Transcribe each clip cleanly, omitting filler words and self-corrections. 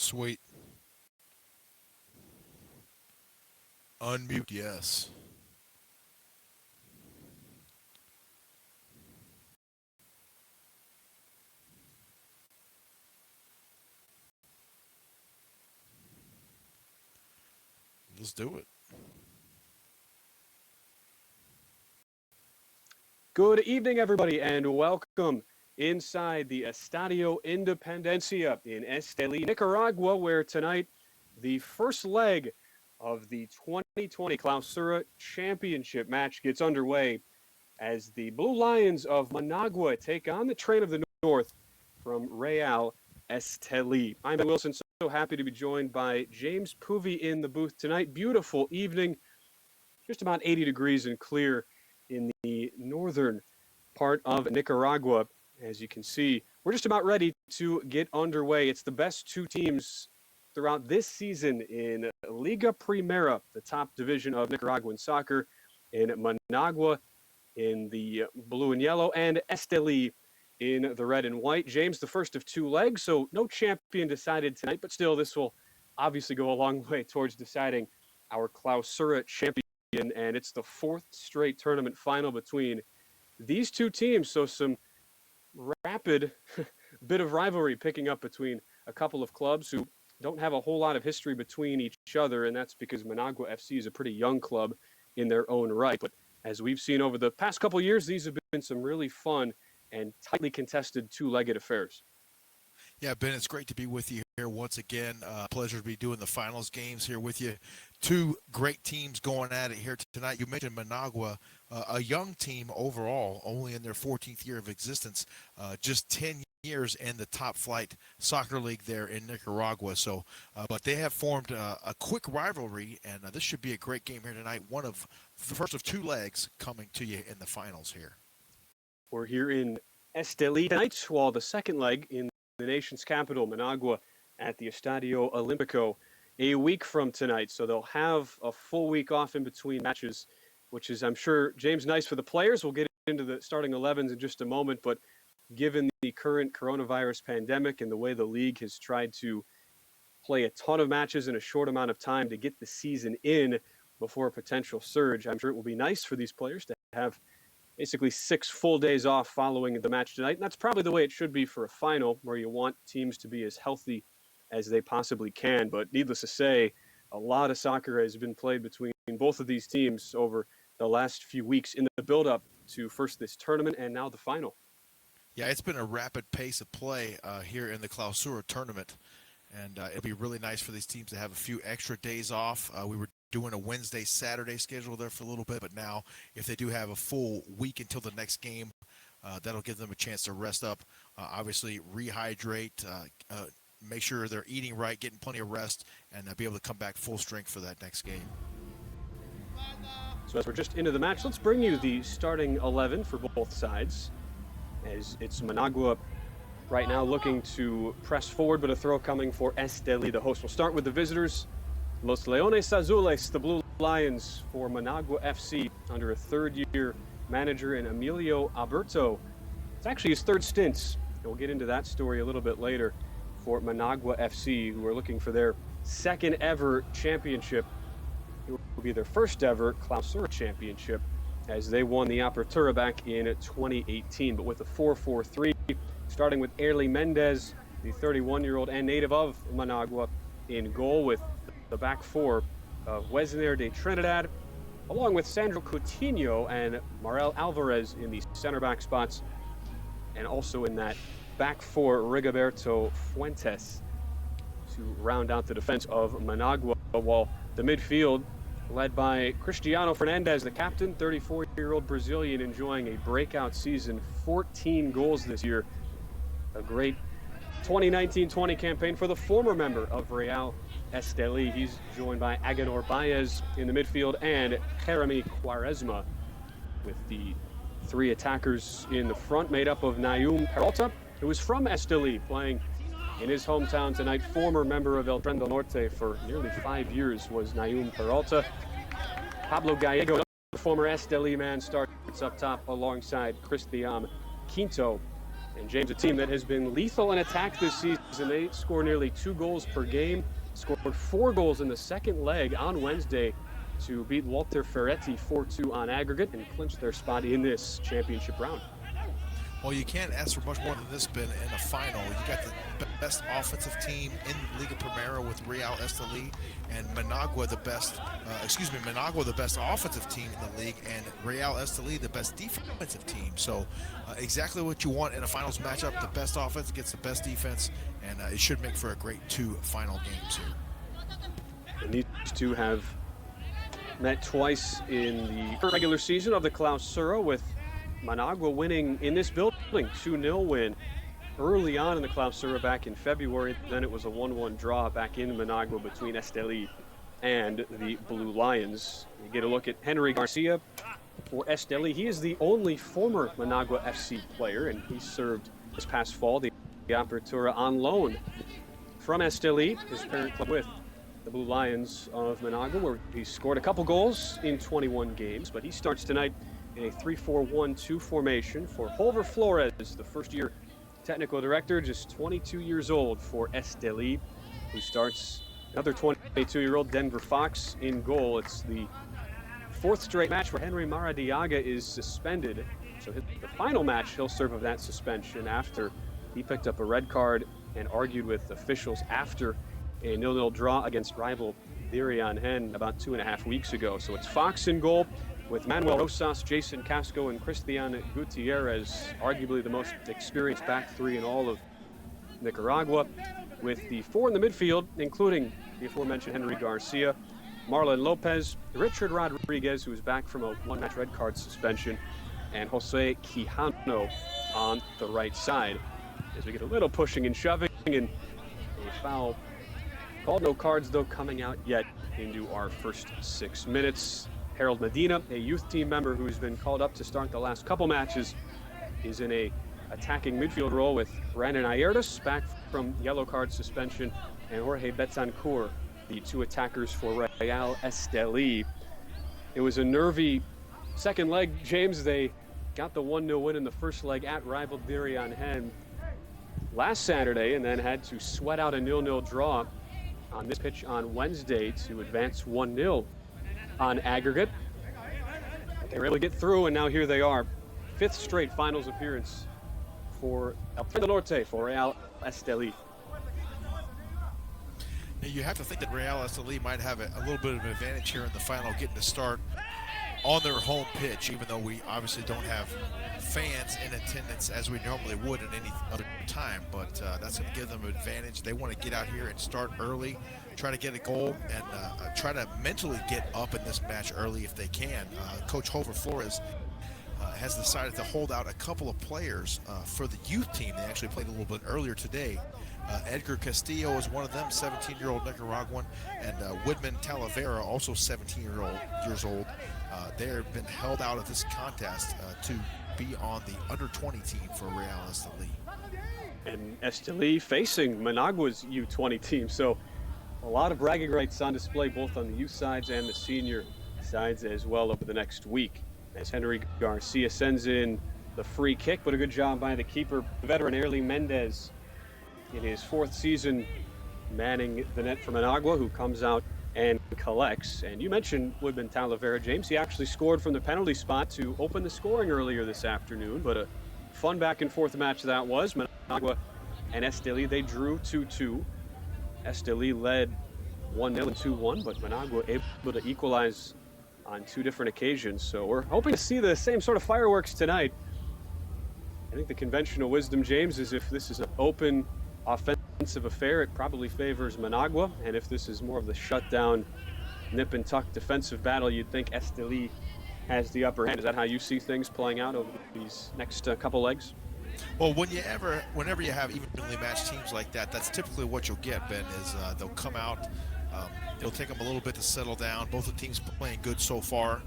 Sweet. Unmute, yes. Let's do it. Good evening, everybody, and welcome inside the Estadio Independencia in Estelí, Nicaragua, where tonight the first leg of the 2020 Clausura Championship match gets underway as the Blue Lions of Managua take on the Train of the North from Real Estelí. I'm Ben Wilson, so happy to be joined by James Poovey in the booth tonight. Beautiful evening, just about 80 degrees and clear in the northern part of Nicaragua. As you can see, we're just about ready to get underway. It's the best two teams throughout this season in Liga Primera, the top division of Nicaraguan soccer, in Managua in the blue and yellow, and Estelí in the red and white. James, the first of two legs, so no champion decided tonight, but still this will obviously go a long way towards deciding our Clausura champion. And it's the fourth straight tournament final between these two teams. So some rapid bit of rivalry picking up between a couple of clubs who don't have a whole lot of history between each other. And that's because Managua FC is a pretty young club in their own right. But as we've seen over the past couple of years, these have been some really fun and tightly contested two-legged affairs. Yeah, Ben, it's great to be with you here once again. Pleasure to be doing the finals games here with you. Two great teams going at it here tonight. You mentioned Managua, a young team overall, only in their 14th year of existence, just 10 years in the top flight soccer league there in Nicaragua. So, but they have formed a quick rivalry, and this should be a great game here tonight. One of the first of two legs coming to you in the finals here. We're here in Estelí tonight, while the second leg in the nation's capital, Managua, at the Estadio Olímpico a week from tonight. So they'll have a full week off in between matches, which is, I'm sure, James, nice for the players. We'll get into the starting 11s in just a moment. But given the current coronavirus pandemic and the way the league has tried to play a ton of matches in a short amount of time to get the season in before a potential surge, I'm sure it will be nice for these players to have basically 6 full days off following the match tonight. And that's probably the way it should be for a final, where you want teams to be as healthy as they possibly can. But needless to say, a lot of soccer has been played between both of these teams over the last few weeks in the build-up to first this tournament and now the final. Yeah, it's been a rapid pace of play here in the Clausura tournament. And it'll be really nice for these teams to have a few extra days off. We were doing a Wednesday, Saturday schedule there for a little bit, but now if they do have a full week until the next game, that'll give them a chance to rest up, obviously rehydrate, make sure they're eating right, getting plenty of rest, and be able to come back full strength for that next game. So as we're just into the match, let's bring you the starting 11 for both sides, as it's Managua right now looking to press forward, but a throw coming for Estelí, the host. We'll start with the visitors. Los Leones Azules, the Blue Lions for Managua FC, under a third-year manager in Emilio Alberto. It's actually his third stint. We'll get into that story a little bit later for Managua FC, who are looking for their second ever championship. It will be their first ever Clausura championship, as they won the Apertura back in 2018, but with a 4-4-3, starting with Erly Mendez, the 31-year-old and native of Managua, in goal, with the back four of Wesner de Trinidad, along with Sandro Coutinho and Marel Alvarez in the center back spots, and also in that back four, Rigoberto Fuentes to round out the defense of Managua, while the midfield, led by Christiano Fernandez, the captain, 34-year-old Brazilian, enjoying a breakout season, 14 goals this year. A great 2019-20 campaign for the former member of Real Estelí. He's joined by Agenor Baez in the midfield and Jeremy Quaresma, with the three attackers in the front, made up of Nayum Peralta, who is from Estelí, playing in his hometown tonight. Former member of El Tren del Norte for nearly 5 years was Nayum Peralta. Pablo Gallego, the former Estelí man, starts up top alongside Cristian Quinto. And James, a team that has been lethal in attack this season. They score nearly 2 goals per game, scored 4 goals in the second leg on Wednesday to beat Walter Ferretti 4-2 on aggregate and clinch their spot in this championship round. Well, you can't ask for much more than this, Ben, in a final. You got the best offensive team in Liga Primera with Real Estelí, and Managua the best offensive team in the league, and Real Estelí the best defensive team. So exactly what you want in a finals matchup, the best offense against the best defense, and it should make for a great 2 final games here. And these two have met twice in the regular season of the Clausura, with Managua winning in this building, 2-0 win early on in the Clausura back in February. Then it was a 1-1 draw back in Managua between Estelí and the Blue Lions. You get a look at Henry Garcia for Estelí. He is the only former Managua FC player, and he served this past fall the Apertura on loan from Estelí, his parent club, with the Blue Lions of Managua, where he scored a couple goals in 21 games. But he starts tonight in a 3-4-1-2 formation for Holver Flores, the first-year technical director, just 22 years old for Estelí, who starts another 22-year-old Denver Fox in goal. It's the 4th straight match where Henry Maradiaga is suspended. So the final match, he'll serve of that suspension after he picked up a red card and argued with officials after a 0-0 draw against rival Dirian Hen about 2.5 weeks ago. So it's Fox in goal, with Manuel Rosas, Jason Casco, and Christian Gutierrez, arguably the most experienced back 3 in all of Nicaragua, with the 4 in the midfield, including the aforementioned Henry Garcia, Marlon Lopez, Richard Rodriguez, who is back from a 1-match red card suspension, and Jose Quijano on the right side. As we get a little pushing and shoving, and a foul called, no cards though coming out yet into our first 6 minutes. Harold Medina, a youth team member who's been called up to start the last couple matches, is in a attacking midfield role with Brandon Ayerdas, back from yellow card suspension, and Jorge Betancourt, the 2 attackers for Real Estelí. It was a nervy second leg, James. They got the 1-0 win in the first leg at rival Dirian Hen last Saturday, and then had to sweat out a 0-0 draw on this pitch on Wednesday to advance 1-0 on aggregate. They were able to get through, and now here they are. 5th straight finals appearance for El Tren del Norte, for Real Estelí. Now you have to think that Real Estelí might have a little bit of an advantage here in the final, getting to start on their home pitch, even though we obviously don't have fans in attendance as we normally would at any other time. But that's going to give them an advantage. They want to get out here and start early, try to get a goal, and try to mentally get up in this match early if they can. Coach Holver Flores has decided to hold out a couple of players for the youth team. They actually played a little bit earlier today. Edgar Castillo is one of them, 17-year-old Nicaraguan, and Woodman Talavera, also 17 years old. They've been held out of this contest to be on the under-20 team for Real Estelí. And Estelí facing Managua's U20 team, so a lot of bragging rights on display both on the youth sides and the senior sides as well over the next week, as Henry Garcia sends in the free kick, but a good job by the keeper, veteran Erly Mendez, in his 4th season manning the net for Managua, who comes out and collects. And you mentioned Woodman Talavera, James. He actually scored from the penalty spot to open the scoring earlier this afternoon, but a fun back and forth match that was. Managua and Estelí, they drew 2-2. Estelí led 1-0 and 2-1, but Managua able to equalize on 2 different occasions. So we're hoping to see the same sort of fireworks tonight. I think the conventional wisdom, James, is if this is an open offensive affair, it probably favors Managua, and if this is more of the shutdown, nip and tuck defensive battle, you'd think Estelí has the upper hand. Is that how you see things playing out over these next couple legs? Well, whenever you have evenly matched teams like that, that's typically what you'll get, Ben, is they'll come out. It'll take them a little bit to settle down. Both the teams playing good so far.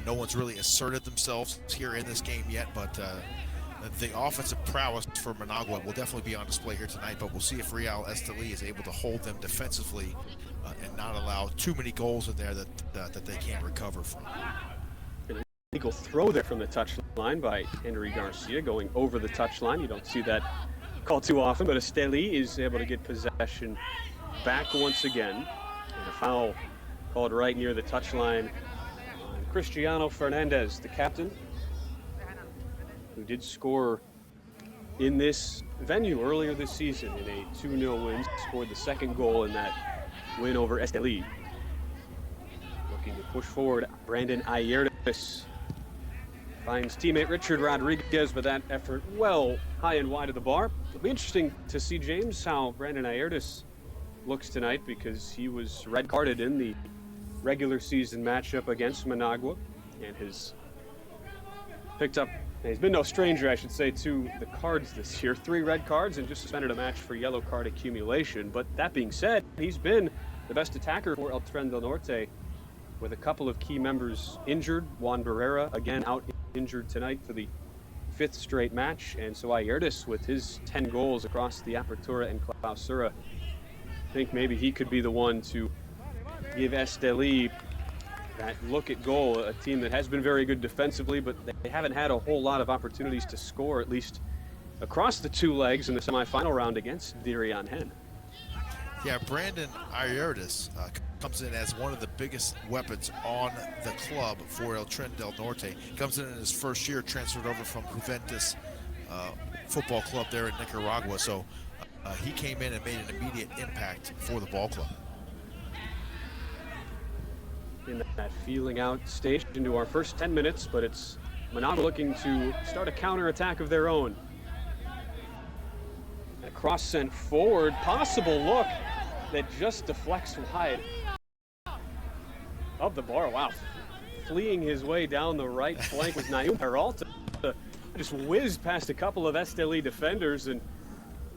No one's really asserted themselves here in this game yet, but the offensive prowess for Managua will definitely be on display here tonight, but we'll see if Real Estelí is able to hold them defensively and not allow too many goals in there that they can't recover from. illegal throw there from the touchline by Henry Garcia, going over the touchline. You don't see that called too often, but Estelí is able to get possession back once again. And a foul called right near the touchline on Christiano Fernandez, the captain, who did score in this venue earlier this season in a 2-0 win. Scored the second goal in that win over Estelí. Looking to push forward, Brandon Ayerdes finds teammate Richard Rodriguez, but that effort well high and wide of the bar. It'll be interesting to see, James, how Brandon Ayerdes looks tonight, because he was red carded in the regular season matchup against Managua and has picked up, he's been no stranger, I should say, to the cards this year. 3 red cards and just suspended a match for yellow card accumulation. But that being said, he's been the best attacker for El Tren del Norte, with a couple of key members injured. Juan Barrera, again, out injured tonight for the 5th straight match. And so Ayerdes, with his 10 goals across the Apertura and Clausura, I think maybe he could be the one to give Estelí that look at goal, a team that has been very good defensively, but they haven't had a whole lot of opportunities to score, at least across the 2 legs in the semifinal round against Dirian Hen. Yeah, Brandon Ayerdes comes in as one of the biggest weapons on the club for El Tren del Norte. Comes in his first year, transferred over from Juventus Football Club there in Nicaragua. So he came in and made an immediate impact for the ball club. In that feeling out stage into our first 10 minutes, but it's Managua looking to start a counter-attack of their own. A cross sent forward, possible look that just deflects wide of the bar. Wow, fleeing his way down the right flank with Naum Peralta. Just whizzed past a couple of Estelí defenders, and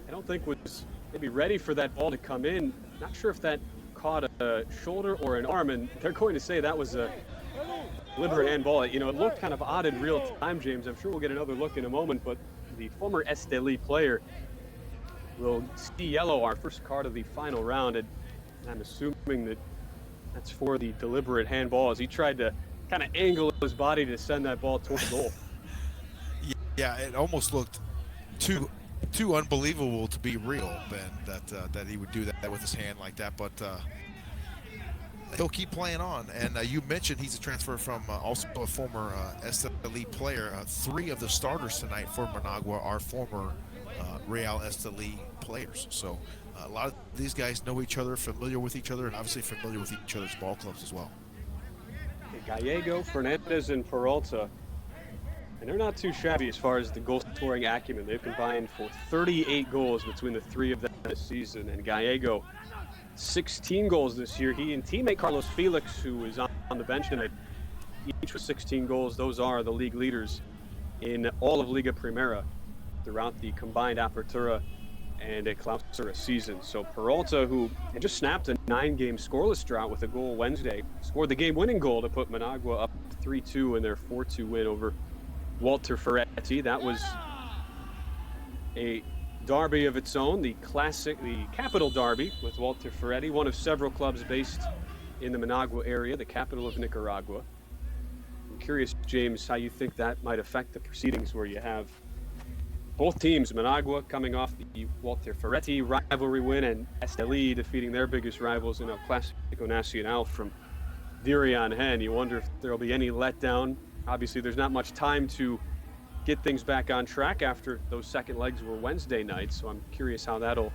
I don't think was maybe ready for that ball to come in. Not sure if that caught a shoulder or an arm, and they're going to say that was a deliberate handball. You know, it looked kind of odd in real time, James. I'm sure we'll get another look in a moment, but the former Estelí player will see yellow, our first card of the final round, and I'm assuming that that's for the deliberate handball, as he tried to kind of angle his body to send that ball towards goal. Yeah, it almost looked too unbelievable to be real, Ben, that he would do that with his hand like that, but he'll keep playing on. And you mentioned he's a transfer from also a former Estelí player. 3 of the starters tonight for Managua are former Real Estelí players. So a lot of these guys know each other, familiar with each other, and obviously familiar with each other's ball clubs as well. Gallego, Fernandez, and Peralta, and they're not too shabby as far as the goal-scoring acumen. They've combined for 38 goals between the 3 of them this season, and Gallego, 16 goals this year. He and teammate Carlos Felix, who is on the bench tonight, each with 16 goals. Those are the league leaders in all of Liga Primera throughout the combined Apertura and a Clausura season. So Peralta, who had just snapped a 9-game scoreless drought with a goal Wednesday, scored the game-winning goal to put Managua up 3-2 in their 4-2 win over Walter Ferretti. That was a derby of its own, the capital derby with Walter Ferretti, one of several clubs based in the Managua area, the capital of Nicaragua. I'm curious, James, how you think that might affect the proceedings, where you have both teams, Managua coming off the Walter Ferretti rivalry win and Estelí defeating their biggest rivals in El Clásico Nacional from Dirian Hen. You wonder if there will be any letdown. Obviously, there's not much time to get things back on track after those second legs were Wednesday night, so I'm curious how that'll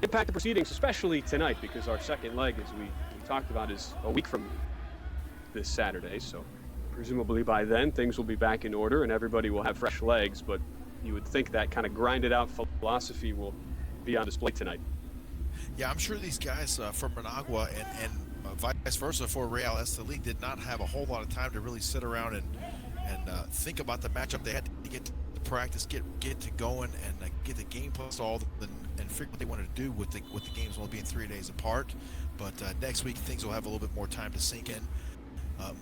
impact the proceedings, especially tonight, because our second leg, as we talked about, is a week from this Saturday. So presumably by then, things will be back in order and everybody will have fresh legs, but you would think that kind of grinded out philosophy will be on display tonight. Yeah, I'm sure these guys from Managua and vice versa for Real Estelí did not have a whole lot of time to really sit around and think about the matchup. They had to get to practice, get to going, and get the game plan solved, and figure what they wanted to do with the games only being 3 days apart. But next week things will have a little bit more time to sink in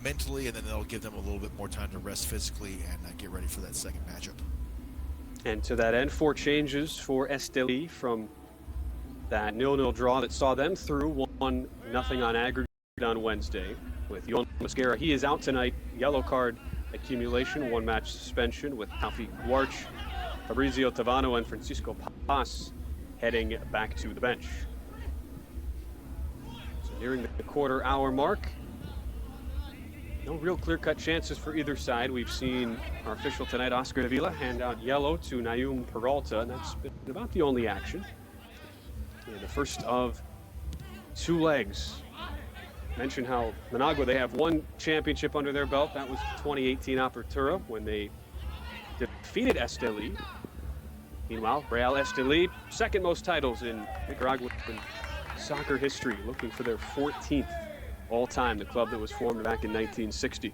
mentally, and then they'll give them a little bit more time to rest physically and get ready for that second matchup. And to that end, 4 changes for Estelí from that 0-0 draw that saw them through 1-0 on aggregate on Wednesday with Yon Mosquera. He is out tonight, yellow card accumulation, one-match suspension with Taufik Guarch, Fabrizio Tavano, and Francisco Paz heading back to the bench. So nearing the quarter-hour mark. No real clear-cut chances for either side. We've seen our official tonight, Oscar Davila, hand out yellow to Nayum Peralta, and that's been about the only action. The first of two legs. Mentioned how Managua, they have one championship under their belt. That was 2018 Apertura when they defeated Estelí. Meanwhile, Real Estelí, second most titles in Nicaraguan soccer history, looking for their 14th all-time, the club that was formed back in 1960.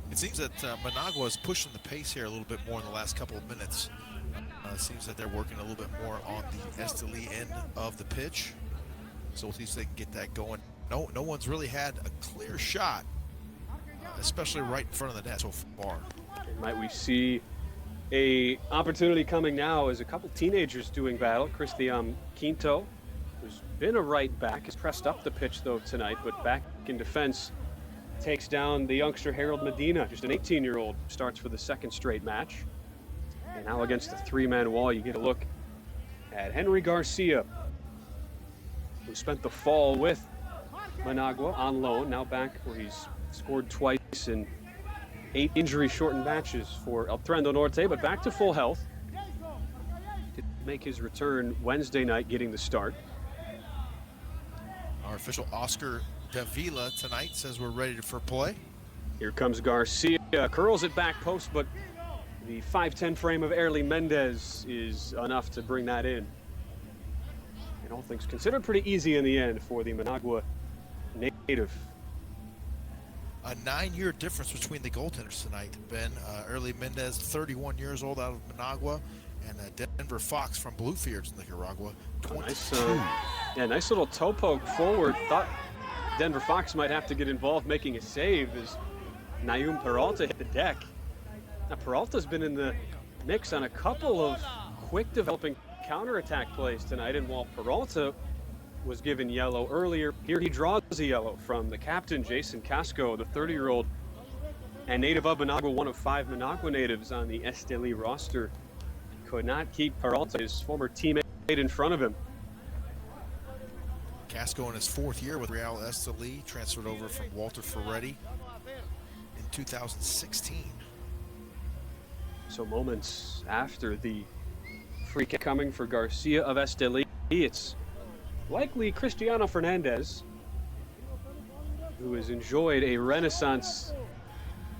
It seems that Managua is pushing the pace here a little bit more in the last couple of minutes. It seems that they're working a little bit more on the Estelí end of the pitch. So we'll see if they can get that going. No one's really had a clear shot, especially right in front of the net so far. Might we see a opportunity coming now as a couple teenagers doing battle. Christian Quinto, who's been a right back, has pressed up the pitch though tonight, but back in defense takes down the youngster Harold Medina, just an 18-year-old, starts for the second straight match. And now against the three-man wall, you get a look at Henry Garcia, who spent the fall with Managua on loan, now back where he's scored twice in 8 injury-shortened matches for El Trendo Norte, but back to full health. Did make his return Wednesday night, getting the start. Our official Oscar Davila tonight says we're ready for play. Here comes Garcia, curls it back post, but the 5'10" frame of Erly Mendez is enough to bring that in. And all things considered, pretty easy in the end for the Managua native. A 9-year difference between the goaltenders tonight, Ben. Erly Mendez, 31 years old, out of Managua, and Denver Fox from Bluefields, Nicaragua, 22. Nice little toe poke forward. Thought Denver Fox might have to get involved making a save as Nayum Peralta hit the deck. Now, Peralta's been in the mix on a couple of quick developing counterattack plays tonight, and while Peralta was given yellow earlier, here he draws a yellow from the captain, Jason Casco, the 30-year-old and native of Managua, one of 5 Managua natives on the Estelí roster. Could not keep Peralta, his former teammate, in front of him. Casco in his 4th year with Real Estelí, transferred over from Walter Ferretti in 2016. So moments after the free kick coming for Garcia of Estelí, it's likely Christiano Fernandez, who has enjoyed a renaissance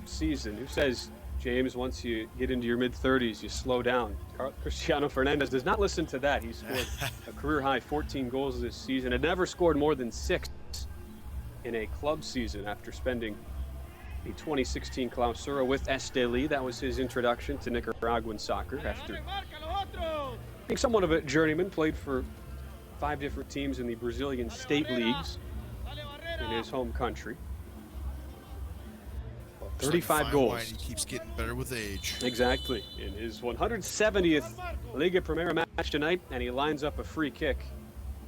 season. Who says, James, once you get into your mid-30s, you slow down? Cristiano Fernandez does not listen to that. He scored a career-high 14 goals this season, had never scored more than 6 in a club season after spending the 2016 Clausura with Estelí. That was his introduction to Nicaraguan soccer after being somewhat of a journeyman, played for 5 different teams in the Brazilian state leagues in his home country. 35 goals. He keeps getting better with age. Exactly. In his 170th Liga Primera match tonight, and he lines up a free kick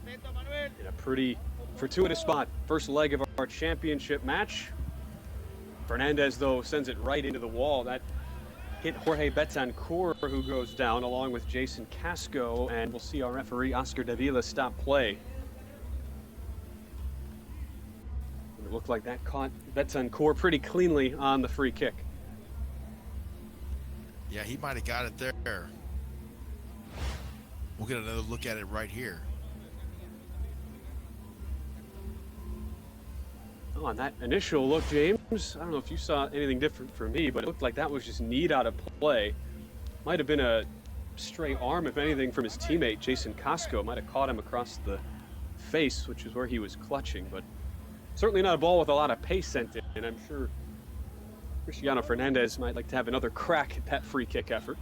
in a pretty fortuitous spot. First leg of our championship match. Fernandez, though, sends it right into the wall. That hit Jorge Betancourt, who goes down along with Jason Casco, and we'll see our referee Oscar Davila stop play. It looked like that caught Betancourt pretty cleanly on the free kick. Yeah, he might have got it there. We'll get another look at it right here. Oh, on that initial look, James, I don't know if you saw anything different from me, but it looked like that was just kneed out of play. Might have been a stray arm, if anything, from his teammate, Jason Casco. Might have caught him across the face, which is where he was clutching, but certainly not a ball with a lot of pace sent in, and I'm sure Cristiano Fernandez might like to have another crack at that free kick effort.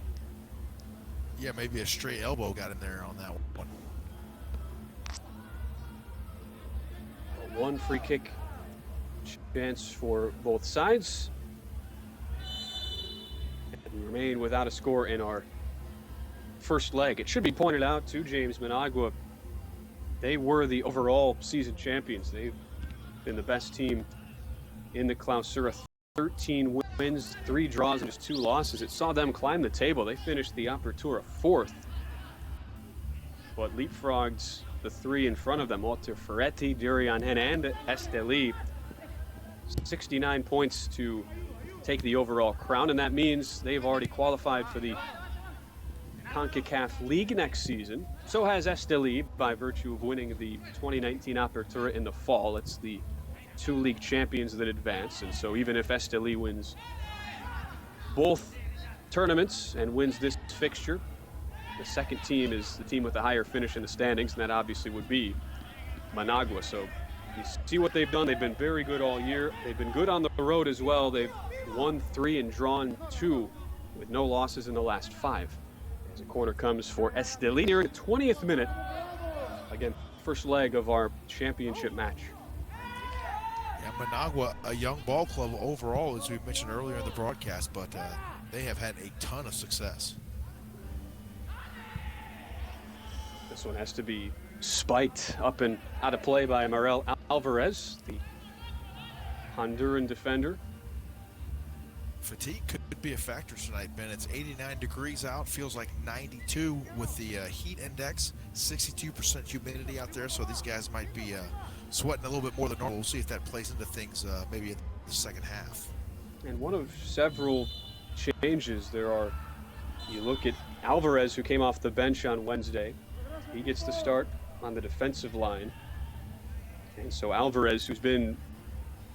Yeah, maybe a straight elbow got in there on that one. One free kick chance for both sides. And we remain without a score in our first leg. It should be pointed out to James, Managua, they were the overall season champions. They've been the best team in the Clausura. 13 wins, 3 draws, and just 2 losses. It saw them climb the table. They finished the Apertura 4th, but leapfrogged the 3 in front of them, Walter Ferretti, Durian and Estelí. 69 points to take the overall crown, and that means they've already qualified for the CONCACAF League next season. So has Estelí, by virtue of winning the 2019 Apertura in the fall. It's the 2 league champions that advance, and so even if Estelí wins both tournaments and wins this fixture, the second team is the team with the higher finish in the standings, and that obviously would be Managua. So you see what they've done. They've been very good all year. They've been good on the road as well. They've won 3 and drawn 2 with no losses in the last 5. As a corner comes for Estelí nearing the 20th minute. Again, first leg of our championship match. Yeah, Managua, a young ball club overall, as we mentioned earlier in the broadcast, but they have had a ton of success. This one has to be spiked up and out of play by Marel Alvarez, the Honduran defender. Fatigue could be a factor tonight, Ben. It's 89 degrees out, feels like 92 with the heat index, 62% humidity out there, so these guys might be sweating a little bit more than normal. We'll see if that plays into things maybe in the second half. And one of several changes there are, you look at Alvarez, who came off the bench on Wednesday. He gets to start on the defensive line. And so Alvarez, who's been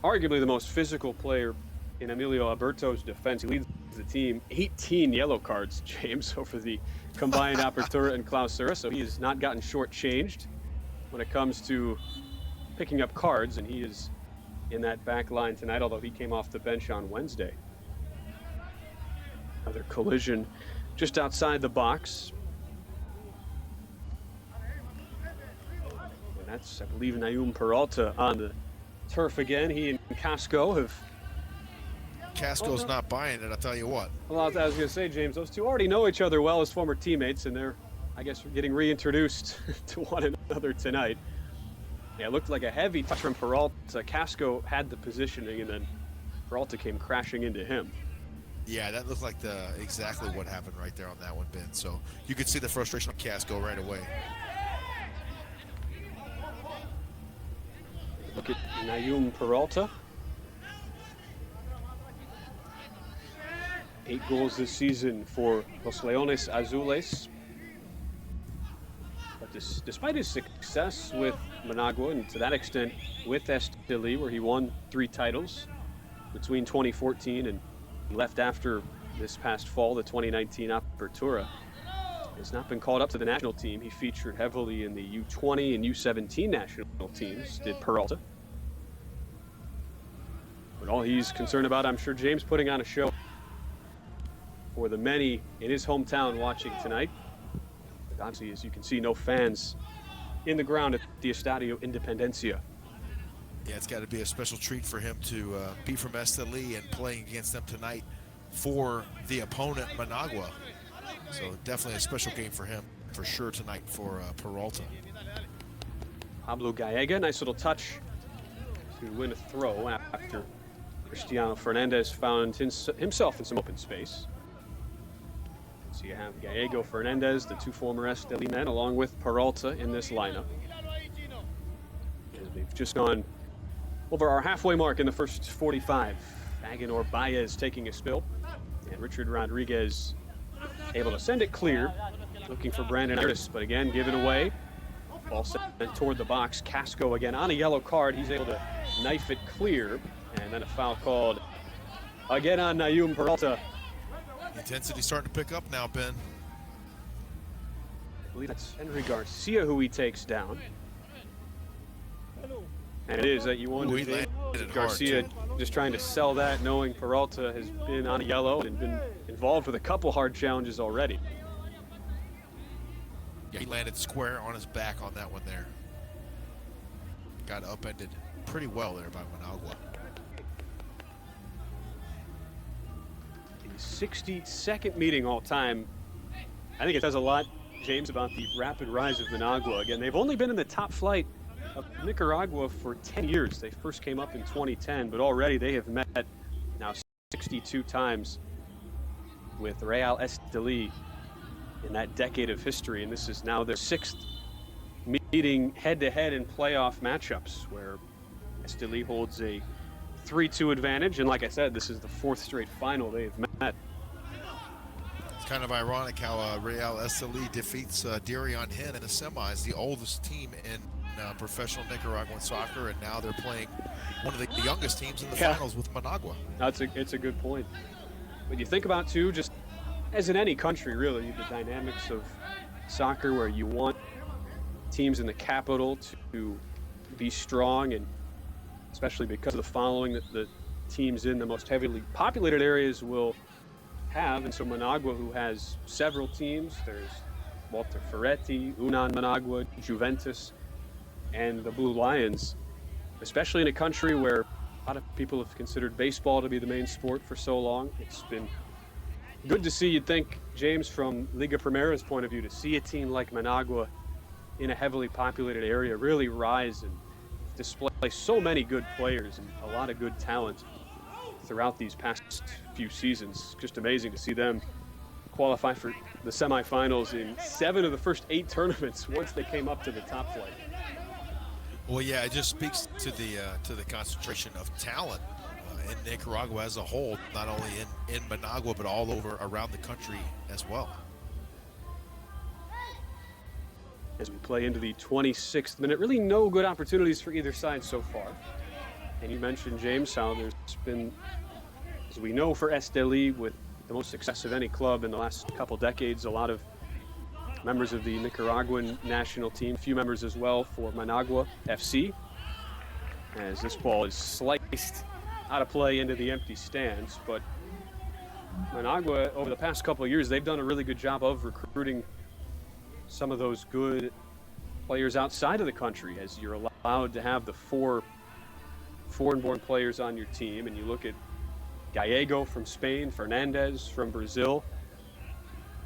arguably the most physical player in Emilio Alberto's defense, he leads the team. 18 yellow cards, James, over the combined Apertura and Clausura, so he has not gotten shortchanged when it comes to picking up cards, and he is in that back line tonight, although he came off the bench on Wednesday. Another collision just outside the box. And that's, I believe, Nayum Peralta on the turf again. He and Casco have... Casco's not buying it, I'll tell you what. Well, I was going to say, James, those two already know each other well as former teammates, and they're, I guess, getting reintroduced to one another tonight. Yeah, it looked like a heavy touch from Peralta. Casco had the positioning, and then Peralta came crashing into him. Yeah, that looked like exactly what happened right there on that one, Ben. So you could see the frustration of Casco right away. Look at Nayum Peralta. 8 goals this season for Los Leones Azules. But despite his success with Managua, and to that extent with Estelí, where he won 3 titles between 2014 and left after this past fall, the 2019 Apertura, has not been called up to the national team. He featured heavily in the U20 and U17 national teams, did Peralta. But all he's concerned about, I'm sure, James, putting on a show for the many in his hometown watching tonight. But obviously, as you can see, no fans in the ground at the Estadio Independencia. Yeah, it's got to be a special treat for him to be from Estelí and playing against them tonight for the opponent, Managua. So definitely a special game for him, for sure, tonight for Peralta. Pablo Gallega, nice little touch to win a throw after Christiano Fernandez found himself in some open space. So you have Gallego, Fernandez, the 2 former Estelí men, along with Peralta in this lineup. And they've just gone over our halfway mark in the first 45. Aguilar Baez taking a spill, and Richard Rodriguez able to send it clear, looking for Brandon Artis, but again given away. Ball sent toward the box. Casco again on a yellow card. He's able to knife it clear, and then a foul called again on Nayum Peralta. Intensity starting to pick up now, Ben. I believe that's Henry Garcia who he takes down. And it is that you wonder, Garcia just trying to sell that, knowing Peralta has been on a yellow and been involved with a couple hard challenges already. Yeah, he landed square on his back on that one there. Got upended pretty well there by Managua. The 62nd meeting all time. I think it says a lot, James, about the rapid rise of Managua. Again, they've only been in the top flight of Nicaragua for 10 years. They first came up in 2010, but already they have met now 62 times with Real Estelí in that decade of history, and this is now their 6th meeting head-to-head in playoff matchups, where Estelí holds a 3-2 advantage, and like I said, this is the 4th straight final they've met. It's kind of ironic how Real Estelí defeats Dirion Hen in the semis, the oldest team in professional Nicaraguan soccer, and now they're playing one of the youngest teams in the finals with Managua. It's a good point. But you think about, too, just as in any country, really, the dynamics of soccer, where you want teams in the capital to be strong, and especially because of the following that the teams in the most heavily populated areas will have. And so Managua, who has several teams, there's Walter Ferretti, Unan Managua, Juventus, and the Blue Lions, especially in a country where a lot of people have considered baseball to be the main sport for so long. It's been good to see, you'd think, James, from Liga Primera's point of view, to see a team like Managua in a heavily populated area really rise and display so many good players and a lot of good talent throughout these past few seasons. Just amazing to see them qualify for the semifinals in 7 of the first 8 tournaments once they came up to the top flight. Well, yeah, it just speaks to the concentration of talent in Nicaragua as a whole, not only in Managua, but all over around the country as well. As we play into the 26th minute, really no good opportunities for either side so far. And you mentioned, James, how there's been, as we know, for Estelí, with the most success of any club in the last couple decades, a lot of members of the Nicaraguan national team, a few members as well for Managua FC, as this ball is sliced out of play into the empty stands. But Managua, over the past couple of years, they've done a really good job of recruiting some of those good players outside of the country, as you're allowed to have the 4 foreign-born players on your team. And you look at Gallego from Spain, Fernandez from Brazil.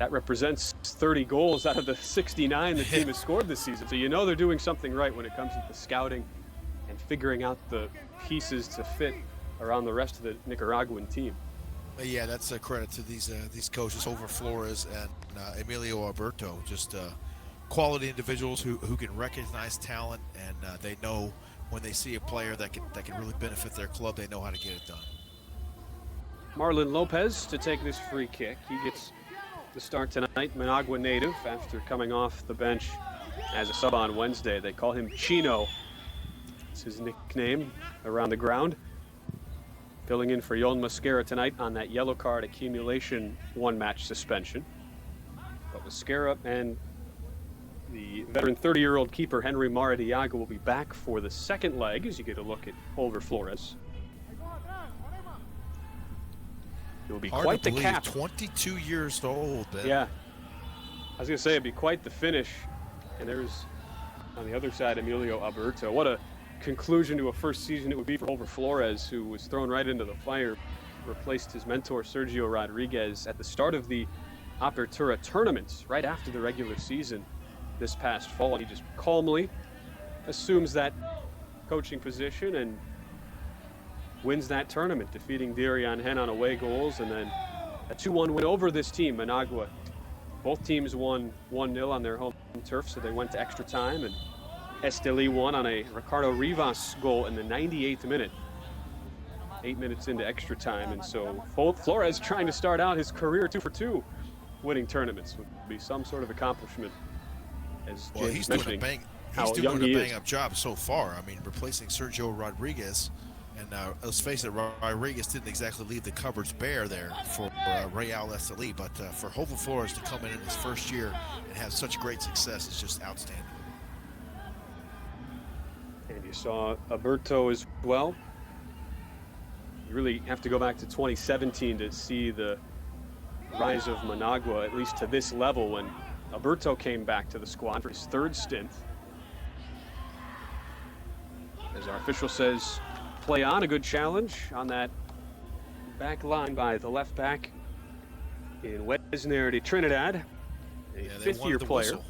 That represents 30 goals out of the 69 the team has scored this season. So you know they're doing something right when it comes to scouting and figuring out the pieces to fit around the rest of the Nicaraguan team. Yeah, that's a credit to these coaches, Over Flores and Emilio Alberto. Just quality individuals who can recognize talent, and they know when they see a player that can really benefit their club, they know how to get it done. Marlon Lopez to take this free kick. He gets the start tonight. Managua native, after coming off the bench as a sub on Wednesday. They call him Chino. It's his nickname around the ground. Filling in for Yon Mosquera tonight on that yellow card accumulation 1-match suspension. But Mosquera and the veteran 30-year-old keeper Henry Maradiaga will be back for the second leg, as you get a look at Over Flores. It will be Hard quite to the believe, cap. 22 years old. Ben. Yeah. I was going to say, it'd be quite the finish. And there's, on the other side, Emilio Alberto. What a conclusion to a first season it would be for Over Flores, who was thrown right into the fire, replaced his mentor Sergio Rodriguez at the start of the Apertura tournament, right after the regular season this past fall. He just calmly assumes that coaching position and wins that tournament, defeating Dirion Hen on away goals, and then a 2-1 win over this team, Managua. Both teams won 1-0 on their home turf, so they went to extra time, and Estelí won on a Ricardo Rivas goal in the 98th minute. 8 minutes into extra time, and so Flores trying to start out his career 2 for 2 winning tournaments would be some sort of accomplishment. As well, James he's doing a bang-up job so far. I mean, replacing Sergio Rodriguez, and let's face it, Rodriguez didn't exactly leave the cupboards bare there for Real Estelí, but for Over Flores to come in his first year and have such great success is just outstanding. And you saw Alberto as well. You really have to go back to 2017 to see the rise of Managua, at least to this level, when Alberto came back to the squad for his 3rd stint. As our official says, play on, a good challenge on that back line by the left back in Wesner de Trinidad, a 5th-year player. Whistle.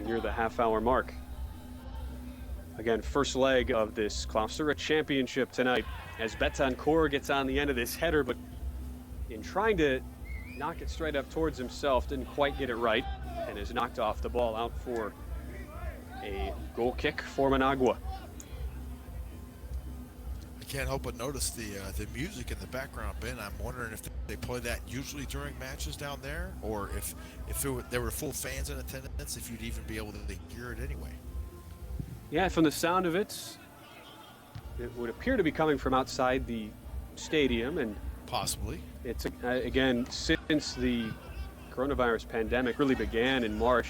near the half-hour mark. Again, first leg of this Clausura Championship tonight as Betancourt gets on the end of this header, but in trying to knock it straight up towards himself, didn't quite get it right and has knocked off the ball out for a goal kick for Managua. I can't help but notice the music in the background, Ben. I'm wondering if they play that usually during matches down there, or if there were full fans in attendance, if you'd even be able to hear it anyway. Yeah, from the sound of it, it would appear to be coming from outside the stadium, and possibly. It's again, since the coronavirus pandemic really began in March,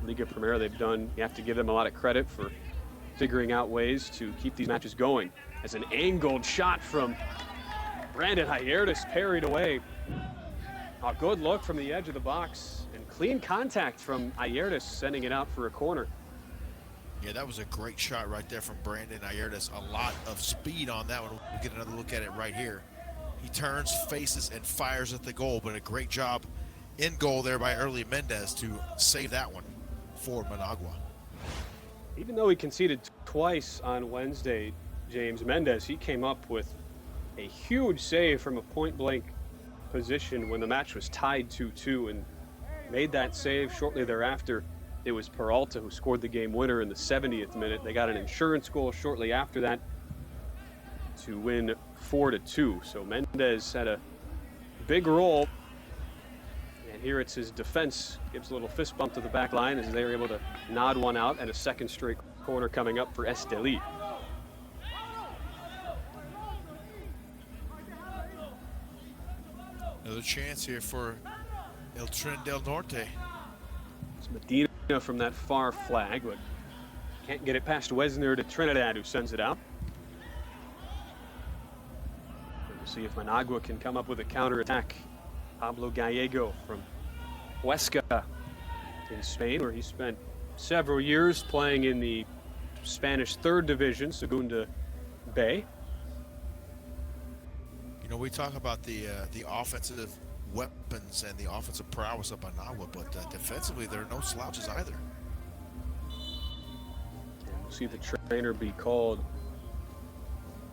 Liga Primera, you have to give them a lot of credit for figuring out ways to keep these matches going. As an angled shot from Brandon Ayerdes parried away. A good look from the edge of the box and clean contact from Ayerdes, sending it out for a corner. Yeah, that was a great shot right there from Brandon Ayerdes. A lot of speed on that one. We'll get another look at it right here. He turns, faces, and fires at the goal, but a great job in goal there by Early Mendez to save that one for Managua. Even though he conceded twice on Wednesday, James Mendez, he came up with a huge save from a point-blank position when the match was tied 2-2 and made that save shortly thereafter. It was Peralta who scored the game winner in the 70th minute. They got an insurance goal shortly after that to win 4-2. So Mendez had a big role. And here it's his defense. Gives a little fist bump to the back line as they were able to nod one out, and a second straight corner coming up for Estelí. Another chance here for El Tren del Norte. It's Medina from that far flag, but can't get it past Wesner to Trinidad, who sends it out. We'll see if Managua can come up with a counterattack. Pablo Gallego from Huesca in Spain, where he spent several years playing in the Spanish third division, Segunda B. You know, we talk about the offensive weapons and the offensive prowess of Managua, but defensively there are no slouches either. And we'll see the trainer be called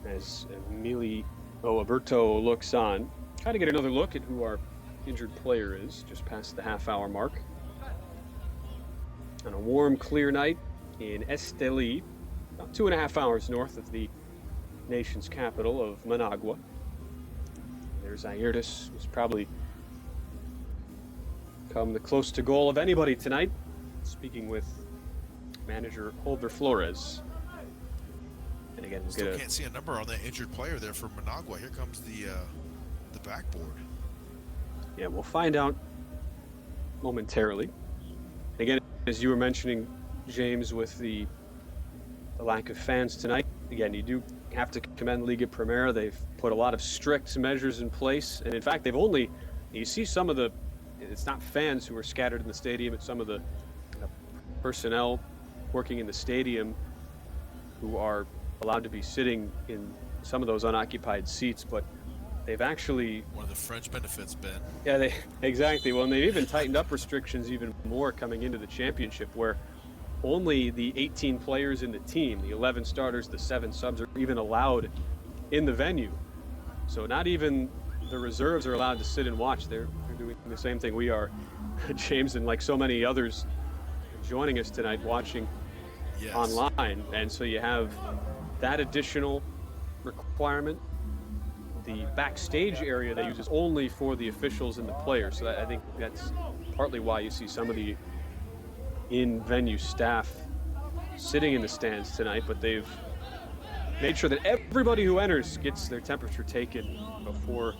as Emilio Alberto looks on. Try to get another look at who our injured player is, just past the half-hour mark. On a warm, clear night in Estelí, about 2.5 hours north of the nation's capital of Managua. There's Ayerdes, who's probably come the close to goal of anybody tonight. Speaking with manager Holder Flores. And again, we'll Still can't see a number on that injured player there for Managua. Here comes the backboard. Yeah, we'll find out momentarily. Again, as you were mentioning, James, with the lack of fans tonight, again, you do have to commend Liga Primera. They've put a lot of strict measures in place, and in fact, you see some of it's not fans who are scattered in the stadium, it's some of the personnel working in the stadium who are allowed to be sitting in some of those unoccupied seats, but they've actually... One of the French benefits, Ben. Yeah, exactly. Well, and they've even tightened up restrictions even more coming into the championship, where only the 18 players in the team, the 11 starters, the 7 subs, are even allowed in the venue. So not even the reserves are allowed to sit and watch. They're doing the same thing we are, James, and like so many others joining us tonight watching online. And so you have that additional requirement. The backstage area they use is only for the officials and the players. So I think that's partly why you see some of the in-venue staff sitting in the stands tonight, but they've made sure that everybody who enters gets their temperature taken before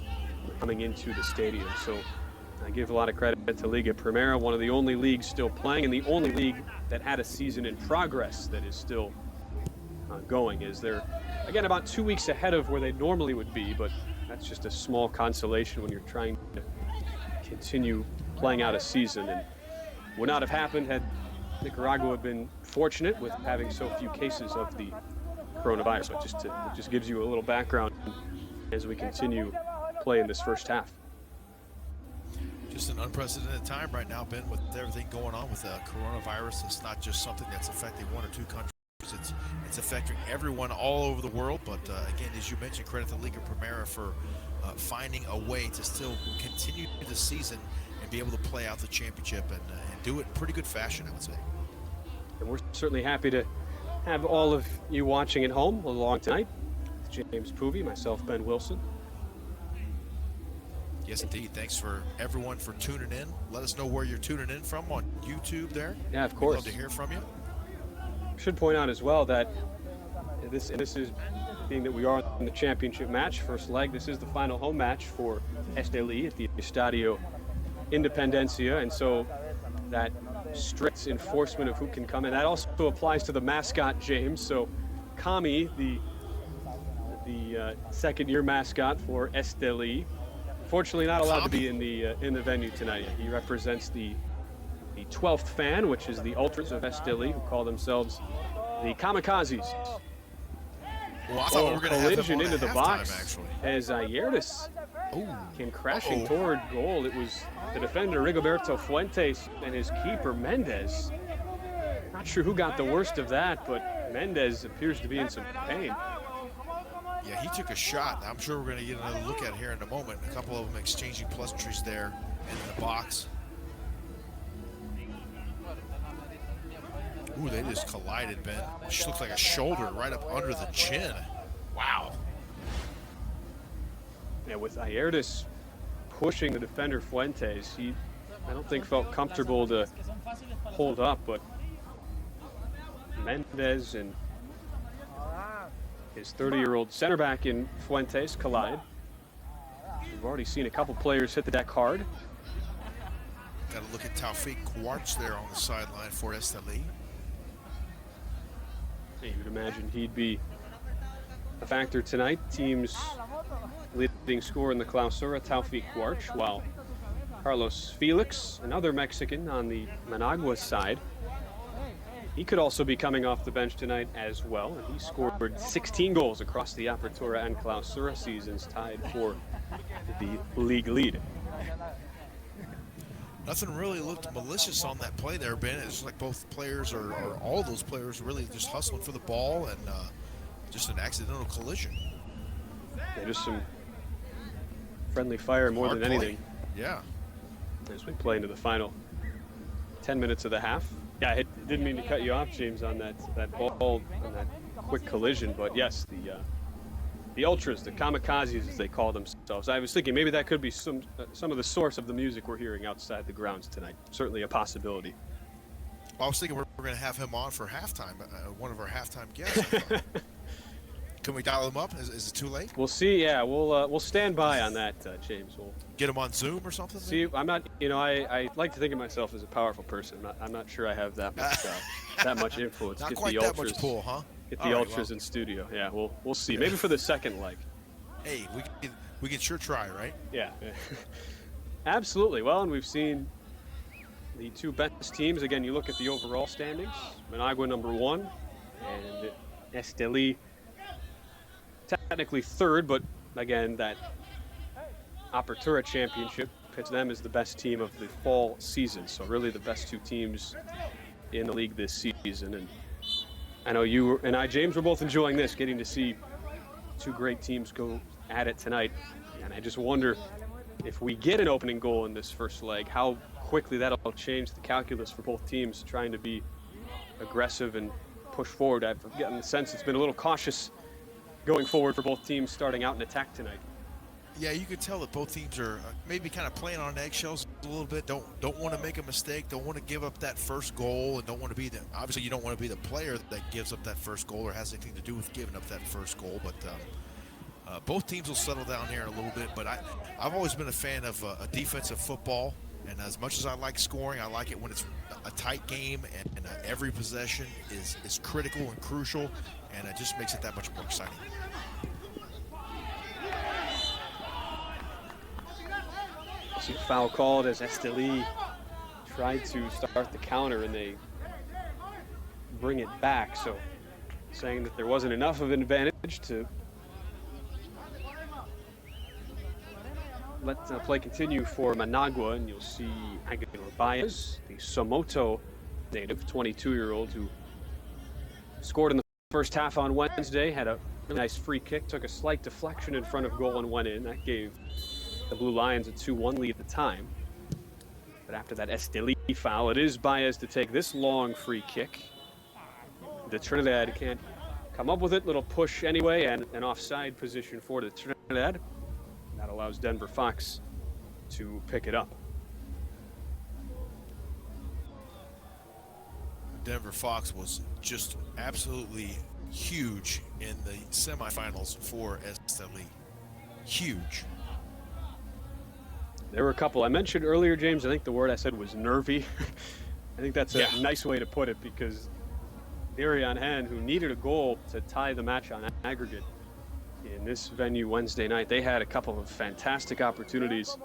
coming into the stadium. So I give a lot of credit to Liga Primera, one of the only leagues still playing and the only league that had a season in progress that is still going. Is they're, again, about 2 weeks ahead of where they normally would be, but that's just a small consolation when you're trying to continue playing out a season. And would not have happened had Nicaragua been fortunate with having so few cases of the coronavirus. But it just gives you a little background as we continue playing this first half. Just an unprecedented time right now, Ben, with everything going on with coronavirus. It's not just something that's affecting one or two countries. It's affecting everyone all over the world. But again, as you mentioned, credit to Liga Primera for finding a way to still continue the season and be able to play out the championship and do it in pretty good fashion, I would say. And we're certainly happy to have all of you watching at home along tonight. James Poovey, myself, Ben Wilson. Yes, indeed. Thanks for everyone for tuning in. Let us know where you're tuning in from on YouTube there. Yeah, of course. We'd love to hear from you. Should point out as well that this is, being that we are in the championship match, first leg, this is the final home match for Estelí at the Estadio Independencia, and so that strict enforcement of who can come in, that also applies to the mascot, James. So Kami, the second-year mascot for Estelí, fortunately not allowed to be in the venue tonight. He represents the 12th fan, which is the Ultras of Estelí, who call themselves the Kamikazes. Well, I thought we were going to have collision them on into the at box halftime, actually. as Ayertis came crashing toward goal. It was the defender Rigoberto Fuentes and his keeper Mendez. Not sure who got the worst of that, but Mendez appears to be in some pain. Yeah, he took a shot. I'm sure we're going to get another look at it here in a moment. A couple of them exchanging pleasantries there in the box. Ooh, they just collided, Ben. It just looks like a shoulder right up under the chin. Wow. Yeah, with Ayertis pushing the defender Fuentes, he, I don't think, felt comfortable to hold up, but Mendez and his 30-year-old center back in Fuentes collide. We've already seen a couple players hit the deck hard. Got to look at Taufik Quartz there on the sideline for Estelí. You would imagine he'd be a factor tonight. Team's leading scorer in the Clausura, Taufik Quartz, while Carlos Felix, another Mexican on the Managua side, he could also be coming off the bench tonight as well. He scored 16 goals across the Apertura and Clausura seasons, tied for the league lead. Nothing really looked malicious on that play there, Ben. It's like both players, or all those players, really just hustling for the ball, and just an accidental collision. Yeah, just some friendly fire more than anything. Yeah. As we play into the final 10 minutes of the half. Yeah, I didn't mean to cut you off, James, on that ball, on that quick collision, but yes, the Ultras, the Kamikazes, as they call themselves. I was thinking maybe that could be some of the source of the music we're hearing outside the grounds tonight. Certainly a possibility. Well, I was thinking we're going to have him on for halftime, one of our halftime guests. Can we dial him up? Is it too late? We'll see. Yeah, we'll stand by on that, James. We'll get him on Zoom or something. See, I'm not. You know, I like to think of myself as a powerful person. I'm not sure I have that much influence. Not Get quite the that Ultras, much pull, huh? Get the Ultras in studio. Yeah, we'll see. Yeah. Maybe for the second leg. Hey, we can sure try, right? Yeah, absolutely. Well, and we've seen the two best teams. Again, you look at the overall standings. Managua #1, and Estelí technically third, but again, that Apertura Championship pits them as the best team of the fall season. So really the best two teams in the league this season. And I know you and I, James, we're both enjoying this, getting to see two great teams go at it tonight. And I just wonder if we get an opening goal in this first leg, how quickly that'll change the calculus for both teams trying to be aggressive and push forward. I've gotten the sense it's been a little cautious going forward for both teams starting out in attack tonight. Yeah, you could tell that both teams are maybe kind of playing on eggshells a little bit. Don't want to make a mistake. Don't want to give up that first goal, and don't want to be obviously you don't want to be the player that gives up that first goal or has anything to do with giving up that first goal. But both teams will settle down here in a little bit. But I've always been a fan of a defensive football, and as much as I like scoring, I like it when it's a tight game and every possession is critical and crucial, and it just makes it that much more exciting. See a foul called as Estelí tried to start the counter and they bring it back. So saying that there wasn't enough of an advantage to let play continue for Managua, and you'll see Edgar Baez, the Somoto native, 22-year-old, who scored in the first half on Wednesday, had a really nice free kick, took a slight deflection in front of goal and went in. That gave the Blue Lions a 2-1 lead at the time. But after that Estelí foul, it is Baez to take this long free kick. The Trinidad can't come up with it. Little push anyway, and an offside position for the Trinidad. That allows Denver Fox to pick it up. Denver Fox was just absolutely huge in the semifinals for Estelí. Huge. There were a couple. I mentioned earlier, James, I think the word I said was nervy. I think that's a nice way to put it, because Irian Hand, who needed a goal to tie the match on aggregate in this venue Wednesday night, they had a couple of fantastic opportunities,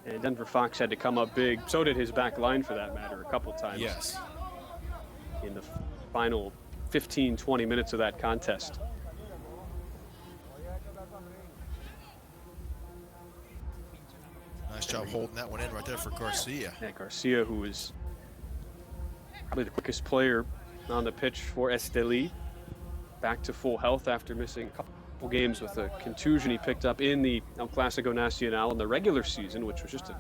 and Denver Fox had to come up big. So did his back line, for that matter, a couple times. Yes. In the final 15-20 minutes of that contest. Nice job holding that one in right there for Garcia. Yeah, Garcia, who is probably the quickest player on the pitch for Estelí, back to full health after missing a couple games with a contusion he picked up in the El Clásico Nacional in the regular season, which was just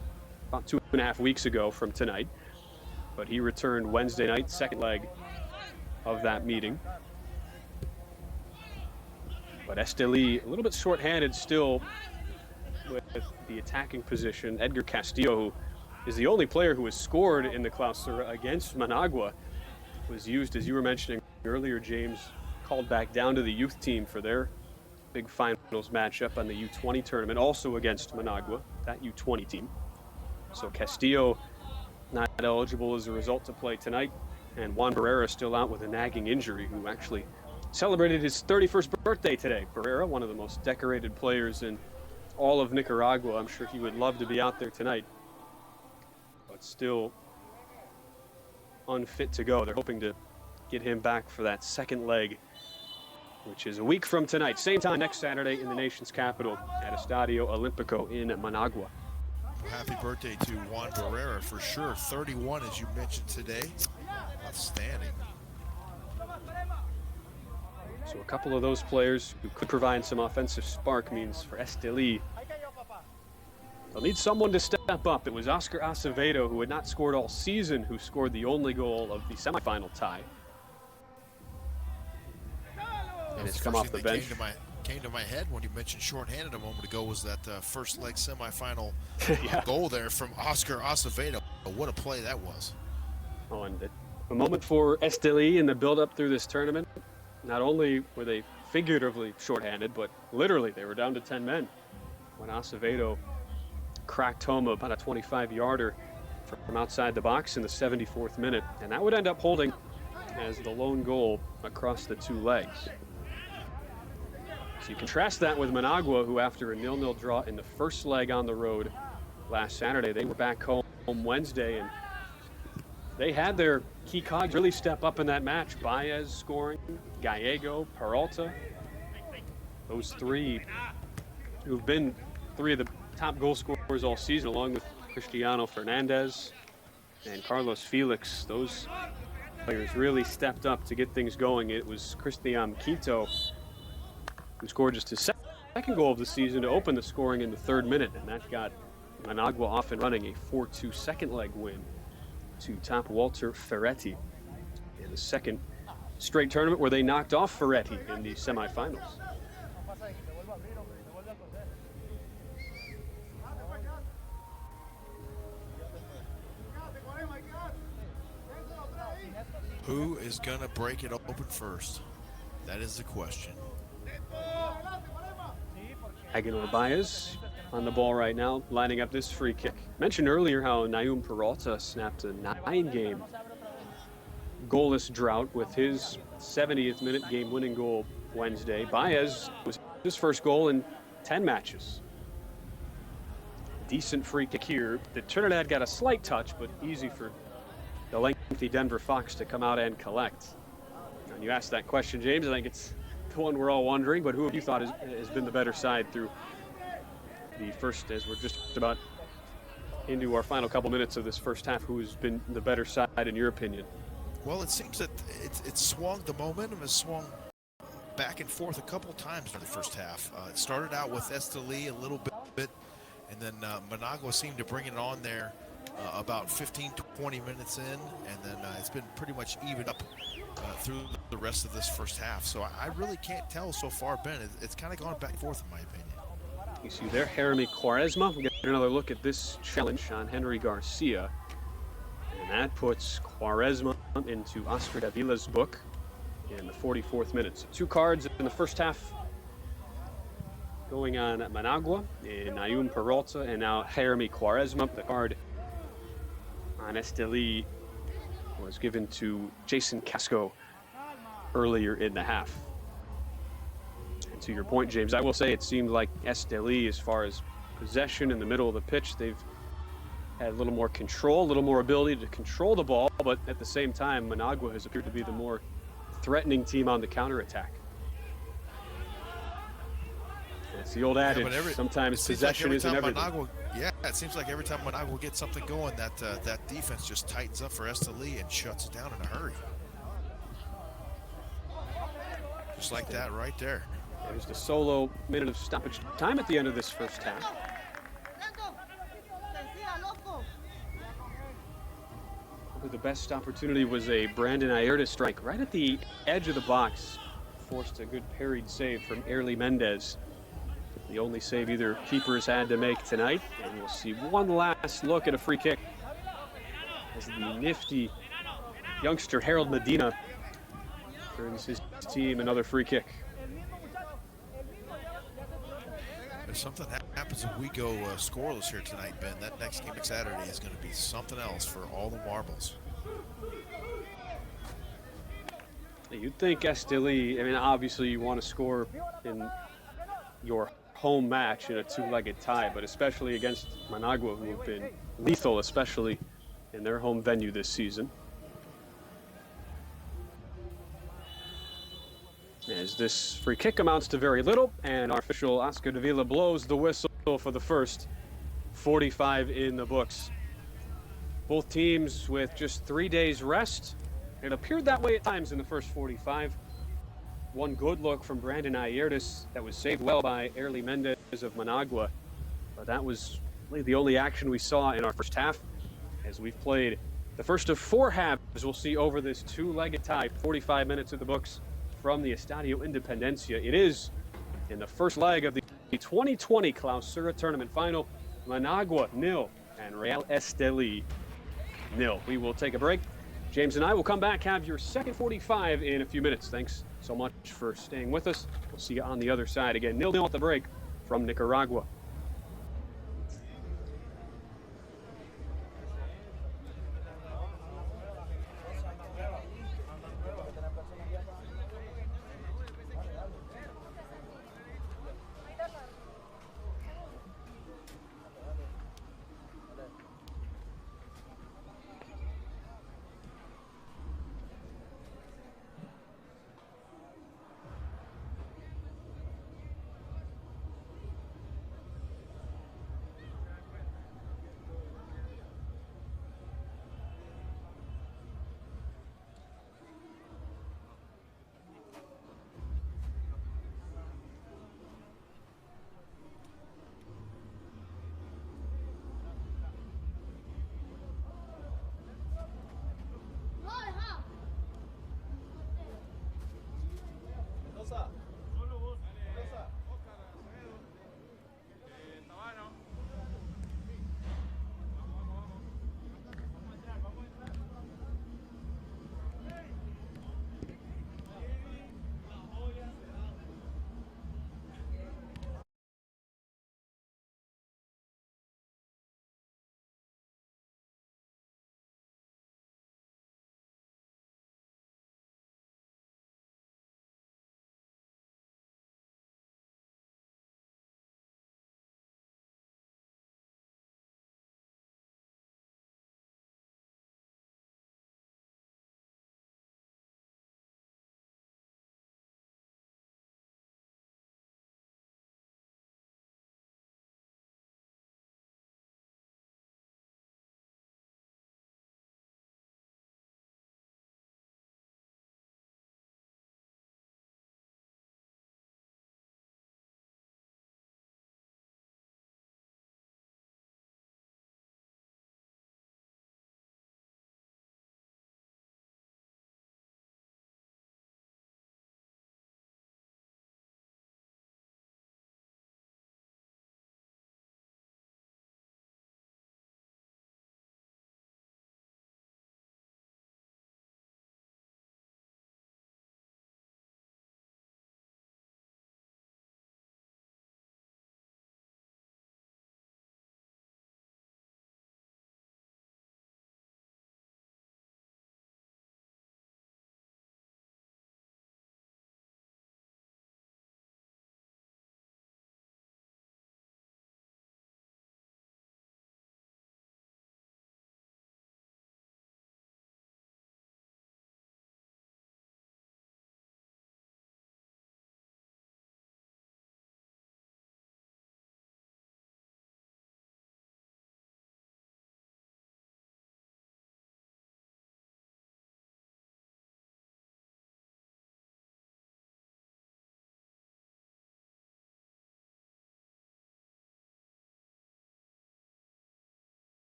about 2.5 weeks ago from tonight. But he returned Wednesday night, second leg of that meeting. But Estelí a little bit short-handed still with the attacking position. Edgar Castillo, who is the only player who has scored in the Clausura against Managua, was used, as you were mentioning earlier, James, called back down to the youth team for their big finals matchup on the U20 tournament, also against Managua, that U20 team. So Castillo not eligible as a result to play tonight, and Juan Barrera still out with a nagging injury, who actually celebrated his 31st birthday today. Barrera, one of the most decorated players in all of Nicaragua. I'm sure he would love to be out there tonight, but still unfit to go. They're hoping to get him back for that second leg, which is a week from tonight. Same time next Saturday in the nation's capital at Estadio Olímpico in Managua. Well, happy birthday to Juan Barrera for sure. 31, as you mentioned today. Outstanding. So a couple of those players who could provide some offensive spark means for Estelí, they'll need someone to step up. It was Oscar Acevedo, who had not scored all season, who scored the only goal of the semifinal tie. And it's come off the bench. Came to my head when you mentioned shorthanded a moment ago was that first leg semifinal goal there from Oscar Acevedo. What a play that was. Oh, and a moment for Estelí in the build-up through this tournament. Not only were they figuratively shorthanded, but literally they were down to 10 men when Acevedo cracked home about a 25-yarder from outside the box in the 74th minute, and that would end up holding as the lone goal across the two legs. So you contrast that with Managua, who after a 0-0 draw in the first leg on the road last Saturday, they were back home Wednesday, and they had their key cogs really step up in that match. Baez scoring, Gallego, Peralta. Those three who've been three of the top goal scorers all season, along with Christiano Fernandez and Carlos Felix. Those players really stepped up to get things going. It was Christian Quito who scored just his second goal of the season to open the scoring in the 3rd minute, and that got Managua off and running, a 4-2 second leg win to top Walter Ferretti in the second straight tournament where they knocked off Ferretti in the semifinals. Who is going to break it open first? That is the question. Edgar Baez on the ball right now, lining up this free kick. Mentioned earlier how Nayum Peralta snapped a 9-game goalless drought with his 70th minute game-winning goal Wednesday. Baez was his first goal in 10 matches. Decent free kick here. The Trinidad got a slight touch, but easy for the lengthy Denver Fox to come out and collect. And you asked that question, James. I think it's the one we're all wondering, but who have you thought has been the better side through the first, as we're just about into our final couple minutes of this first half, who has been the better side in your opinion? Well, it seems that it's swung, the momentum has swung back and forth a couple times in the first half. It started out with Estelí a little bit, and then Managua seemed to bring it on there about 15 to 20 minutes in, and then it's been pretty much evened up through the rest of this first half. So I really can't tell so far, Ben. It's kind of gone back and forth in my opinion. You see there, Jeremy Quaresma. We'll get another look at this challenge on Henry Garcia. And that puts Quaresma into Oscar Davila's book in the 44th minute. So 2 cards in the first half going on Managua, Nayum Peralta, and now Jeremy Quaresma. The card on Estelí was given to Jason Casco earlier in the half. And to your point, James, I will say it seemed like Estelí, as far as possession in the middle of the pitch, they've had a little more control, a little more ability to control the ball, but at the same time, Managua has appeared to be the more threatening team on the counterattack. It's the old adage, sometimes possession isn't everything. It seems like every time Managua gets something going, that defense just tightens up for Estelí and shuts it down in a hurry. Just like that right there. There's the solo minute of stoppage time at the end of this first half. Probably the best opportunity was a Brandon Ayerta strike right at the edge of the box. Forced a good parried save from Erly Mendez. The only save either keepers had to make tonight. And we'll see one last look at a free kick as the nifty youngster Harold Medina earns his team another free kick. If something happens if we go scoreless here tonight, Ben, that next game Saturday is going to be something else for all the marbles. You'd think Estelí, I mean, obviously you want to score in your home match in a 2-legged tie, but especially against Managua, who have been lethal, especially in their home venue this season. As this free kick amounts to very little, and our official Oscar Davila blows the whistle for the first 45 in the books. Both teams with just 3 days rest. It appeared that way at times in the first 45. One good look from Brandon Ayerta that was saved well by Erly Mendez of Managua. But that was really the only action we saw in our first half, as we've played the first of 4 halves we'll see over this 2-legged tie, 45 minutes of the books from the Estadio Independencia. It is in the first leg of the 2020 Clausura Tournament Final. Managua 0 and Real Estelí 0. We will take a break. James and I will come back, have your second 45 in a few minutes. Thanks so much for staying with us. We'll see you on the other side. Again, 0-0 at the break from Nicaragua.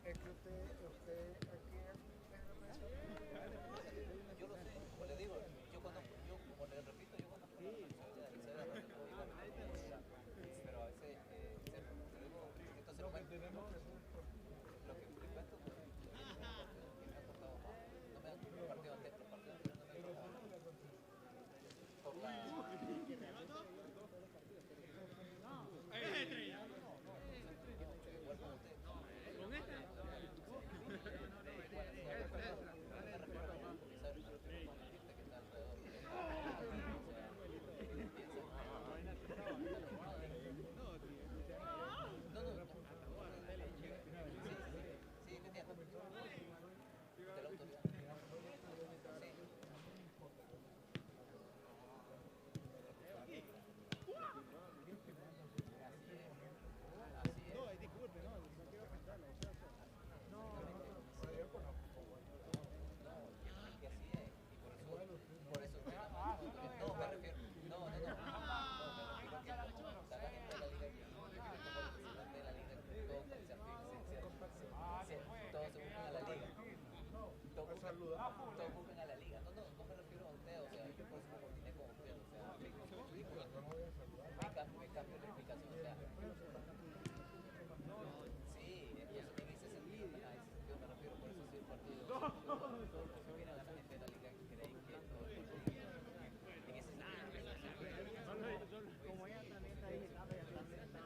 Es que usted aquí yo lo sé, como le digo, yo conozco, yo como le repito, yo conozco la responsabilidad del ser, pero a veces, entonces lo que le cuento, pues, que me ha tocado más, no me han partido antes, pero partido antes no me ha tocado. Por la... ¿Con esta? Sí, me entiendo. De la autoridad. No, disculpe, no quiero pensarlo. No, yo conozco. No, que así es. Y por eso no, me refiero. No, me refiero que está la gente de la liga aquí, como el presidente de la liga, todos se buscan a la liga. Todos buscan a la liga. No me refiero a usted, o sea, yo por eso me coordiné con usted, o sea, me cambio la explicación, o sea. Sí, entonces en ese sentido me refiero, por eso soy el partido. Si miran a la gente de la liga que creen que todo el partido. En ese sentido. Como ella también está digitando, ya también está.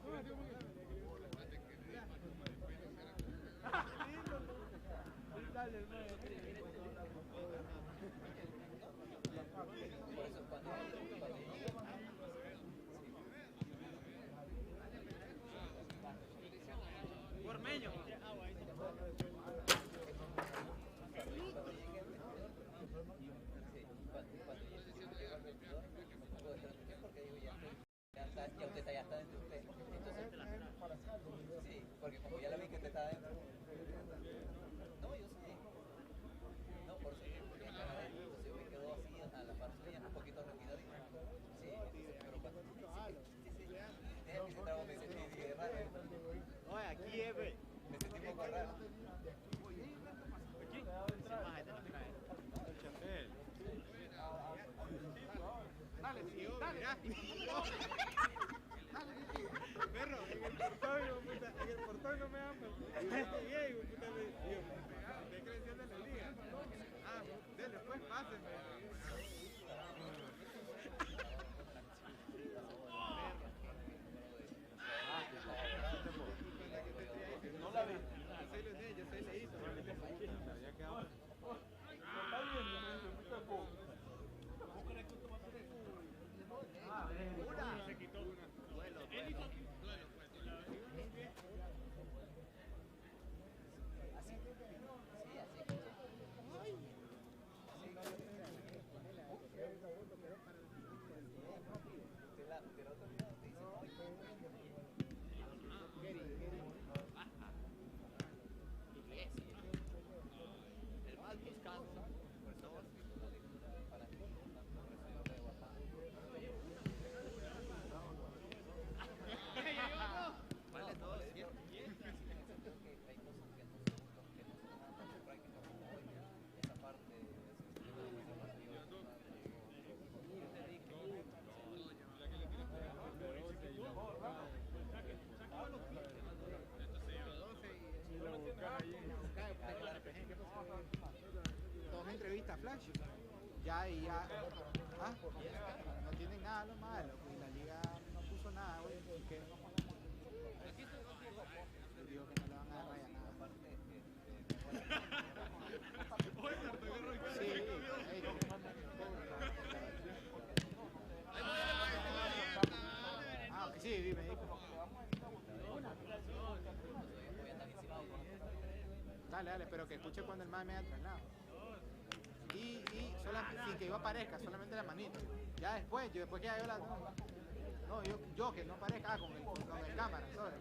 Por eso cuando Gormeño. Ya usted ya está dentro de usted. Entonces, sí, porque como ya la vi que usted está dentro. No, yo sé. No, por eso yo ya estaba dentro. Entonces yo me quedo así a la par suya, un poquito respiradito. Sí, pero cuando ese trago me sentí raro. Oye, aquí es, me sentí un poco raro. Aquí, esa imagen te la trae. El chapter. Dale, tío, dale. Perro, en el portón no me ama. Llegué, puta, me creció de la liga. Ah, dale, pues, pásenme. No la vi. Yo soy leído. Ya quedamos. Está bien, una. Se quitó una. Duelo. Así. Sí, así. Ay. Pero otro día te dice, el más buscado. Por eso para mí, vale todo, ¿cierto? Hay cosas que no se dan en práctica como hoy. Esa parte dos entrevistas flash ya y ya no tienen nada lo malo, pues la liga no puso nada, güey, que digo que no le van a dar raya nada. Sí, dígale, pero que escuche cuando el mae me haya traslado. Y sin que yo aparezca, solamente la manita. Ya después, después que ya yo la... No, yo que no aparezca con el cámara, ¿sabes?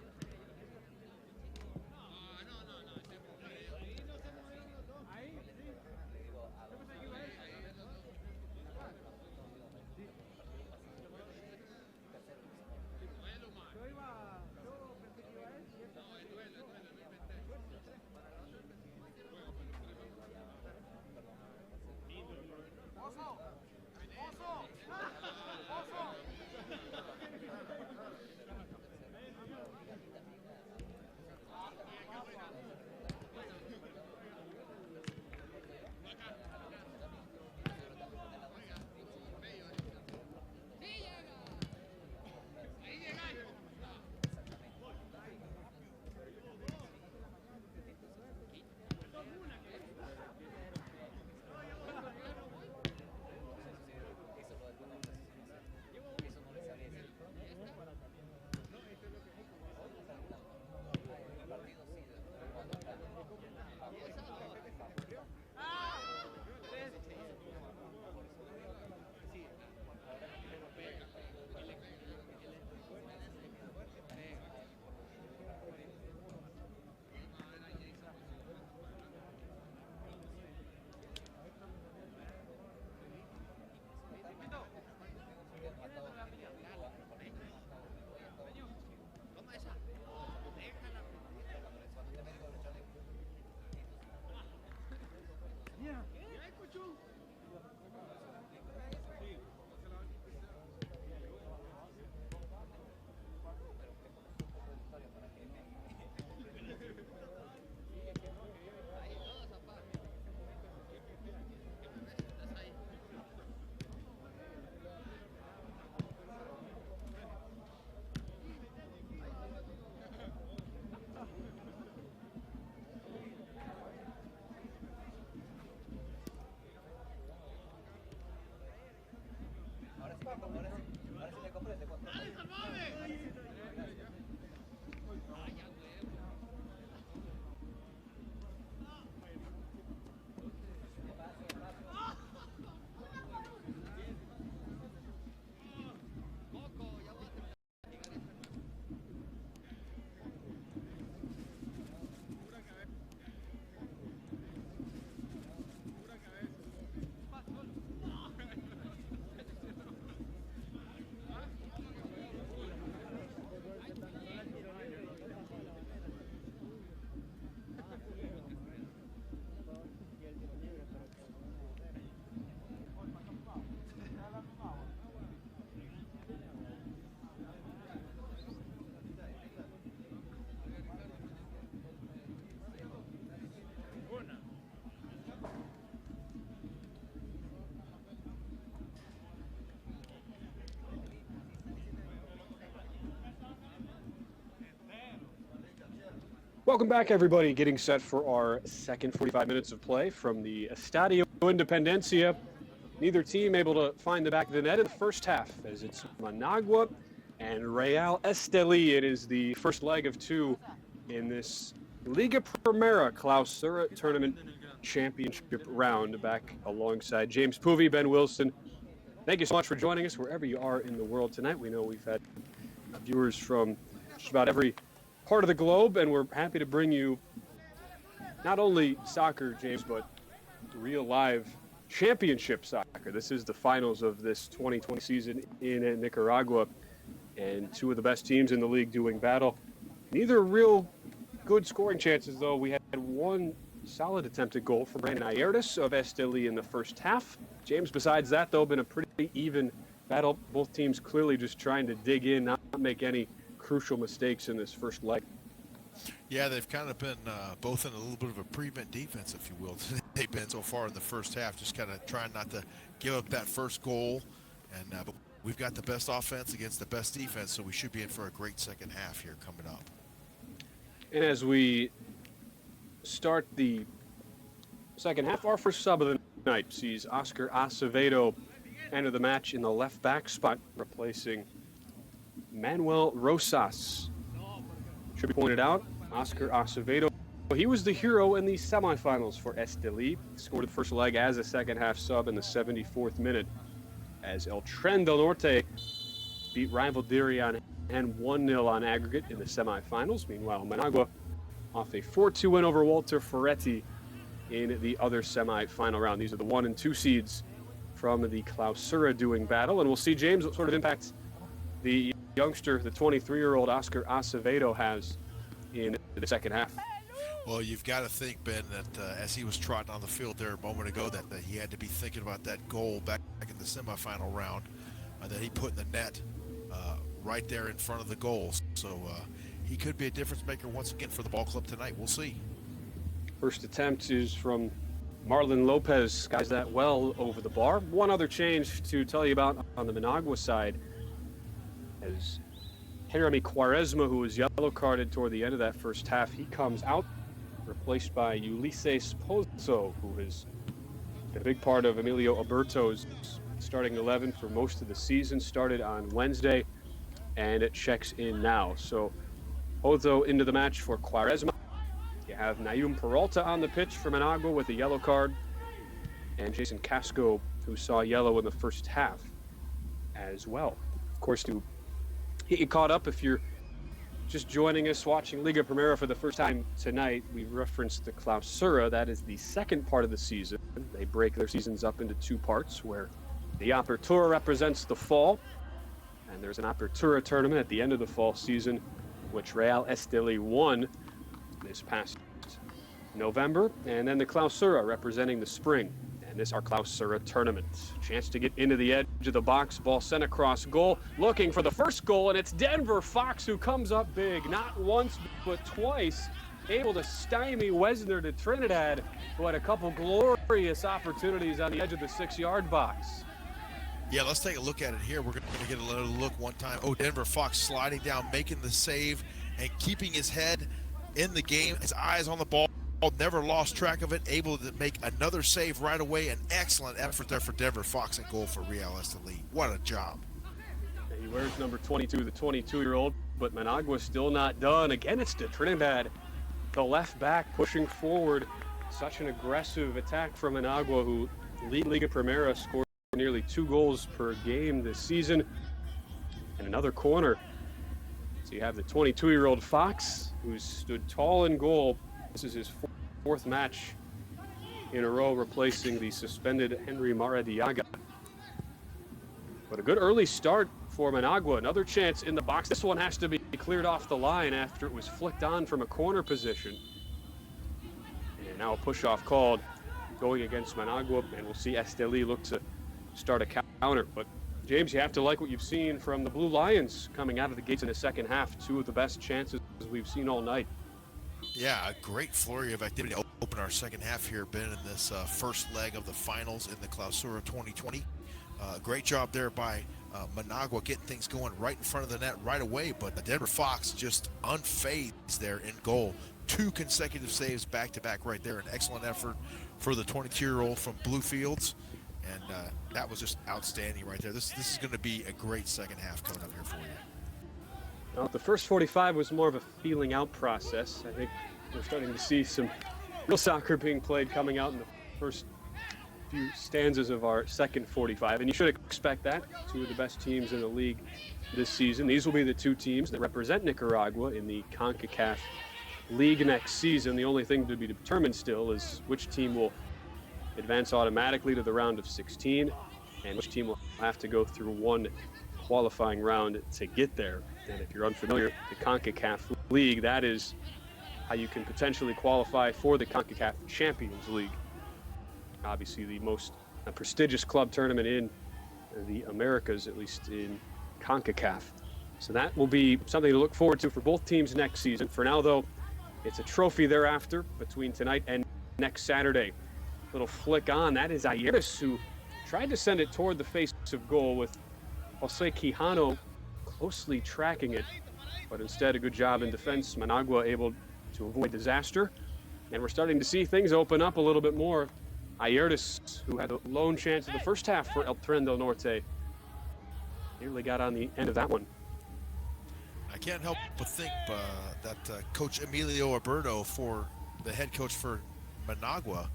Welcome back, everybody. Getting set for our second 45 minutes of play from the Estadio Independencia. Neither team able to find the back of the net in the first half, as it's Managua and Real Estelí. It is the first leg of two in this Liga Primera Clausura Tournament Championship round. Back alongside James Poovey, Ben Wilson. Thank you so much for joining us wherever you are in the world tonight. We know we've had viewers from just about every part of the globe, and we're happy to bring you not only soccer, James, but real live championship soccer. This is the finals of this 2020 season in Nicaragua, and two of the best teams in the league doing battle. Neither real good scoring chances, though. We had one solid attempted goal from Brandon Ayertes of Estelí in the first half. James, besides that, though, been a pretty even battle. Both teams clearly just trying to dig in, not make any crucial mistakes in this first leg. Yeah, they've kind of been both in a little bit of a prevent defense, if you will. They've been so far in the first half, just kind of trying not to give up that first goal. And but we've got the best offense against the best defense, so we should be in for a great second half here coming up. And as we start the second half, our first sub of the night sees Oscar Acevedo enter the match in the left back spot, replacing Manuel Rosas. Should be pointed out, Oscar Acevedo he was the hero in the semifinals for Estelí. Scored the first leg as a second-half sub in the 74th minute as El Tren del Norte beat rival Dirian and 1-0 on aggregate in the semifinals. Meanwhile, Managua off a 4-2 win over Walter Ferretti in the other semi-final round. These are the 1 and 2 seeds from the Clausura doing battle, and we'll see, James, what sort of impact the youngster, the 23-year-old Oscar Acevedo, has in the second half. Well, you've got to think, Ben, that as he was trotting on the field there a moment ago, that he had to be thinking about that goal back in the semifinal round that he put in the net right there in front of the goals. So he could be a difference maker once again for the ball club tonight. We'll see. First attempt is from Marlon Lopez, skies that well over the bar. One other change to tell you about on the Managua side, as Jeremy Quaresma, who was yellow carded toward the end of that first half, he comes out, replaced by Ulises Pozo, who has been a big part of Emilio Alberto's starting 11 for most of the season. Started on Wednesday, and it checks in now. So Pozo into the match for Quaresma. You have Nayum Peralta on the pitch for Managua with a yellow card, and Jason Casco, who saw yellow in the first half as well. Of course, to get you caught up, if you're just joining us watching Liga Primera for the first time tonight, we referenced the Clausura. That is the second part of the season. They break their seasons up into 2 parts, where the Apertura represents the fall, and there's an Apertura tournament at the end of the fall season, which Real Estelí won this past November, and then the Clausura representing the spring, and this our Clausura tournament. Chance to get into the edge of the box, ball sent across goal, looking for the first goal, and it's Denver Fox who comes up big, not once but twice, able to stymie Wesner de Trinidad, who had a couple glorious opportunities on the edge of the 6-yard box. Yeah, let's take a look at it here. We're going to get a little look one time. Oh, Denver Fox sliding down, making the save, and keeping his head in the game, his eyes on the ball, never lost track of it, able to make another save right away. An excellent effort there for Denver Fox and goal for Real Estelí. What a job. He wears number 22, the 22-year-old, but Managua still not done. Again, it's de Trinidad, the left back, pushing forward. Such an aggressive attack from Managua, who lead Liga Primera, scored nearly 2 goals per game this season. And another corner. So you have the 22-year-old Fox, who's stood tall in goal. This is his 4th match in a row, replacing the suspended Henry Maradiaga. But a good early start for Managua. Another chance in the box. This one has to be cleared off the line after it was flicked on from a corner position. And now a push-off called going against Managua, and we'll see Estelí look to start a counter. But James, you have to like what you've seen from the Blue Lions coming out of the gates in the second half. 2 of the best chances we've seen all night. Yeah, a great flurry of activity to open our second half here, Ben, in this first leg of the finals in the Clausura 2020. Great job there by Managua getting things going right in front of the net right away, but the Denver Fox just unfazed there in goal. 2 consecutive saves back-to-back right there. An excellent effort for the 22-year-old from Bluefields, and that was just outstanding right there. This is going to be a great second half coming up here for you. Well, the first 45 was more of a feeling out process. I think we're starting to see some real soccer being played coming out in the first few stanzas of our second 45, and you should expect that. 2 of the best teams in the league this season. These will be the 2 teams that represent Nicaragua in the CONCACAF League next season. The only thing to be determined still is which team will advance automatically to the round of 16, and which team will have to go through 1 qualifying round to get there. And if you're unfamiliar, the CONCACAF League, that is how you can potentially qualify for the CONCACAF Champions League. Obviously the most prestigious club tournament in the Americas, at least in CONCACAF. So that will be something to look forward to for both teams next season. For now, though, it's a trophy thereafter between tonight and next Saturday. Little flick on, that is Ayeres, who tried to send it toward the face of goal with Jose Quijano closely tracking it, but instead a good job in defense. Managua able to avoid disaster, and we're starting to see things open up a little bit more. Ayeres, who had a lone chance in the first half for El Tren del Norte, nearly got on the end of that one. I can't help but think that Coach Emilio Alberto for the head coach for Managua,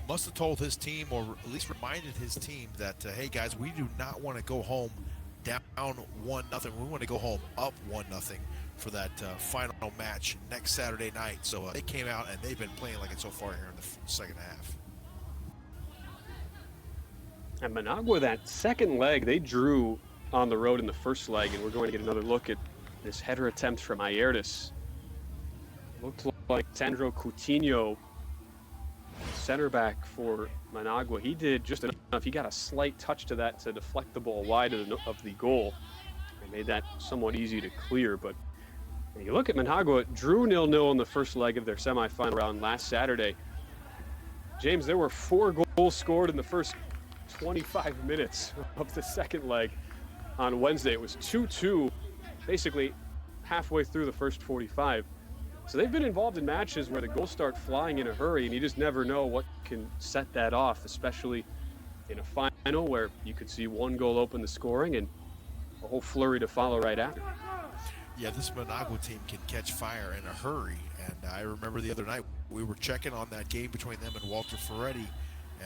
must have told his team, or at least reminded his team, that hey guys, we do not want to go home down 1-0. We want to go home up 1-0 for that final match next Saturday night. So they came out and they've been playing like it so far here in the second half. And Managua, that second leg, they drew on the road in the first leg, and we're going to get another look at this header attempt from Ayertis. Looked like Sandro Coutinho, center back for Managua, he did just enough. He got a slight touch to that to deflect the ball wide of the goal and made that somewhat easy to clear. But when you look at Managua, drew 0-0 in the first leg of their semifinal round last Saturday. James, there were 4 goals scored in the first 25 minutes of the second leg on Wednesday. It was 2-2 basically halfway through the first 45. So they've been involved in matches where the goals start flying in a hurry, and you just never know what can set that off, especially in a final where you could see one goal open the scoring and a whole flurry to follow right after. Yeah, this Managua team can catch fire in a hurry. And I remember the other night we were checking on that game between them and Walter Ferretti,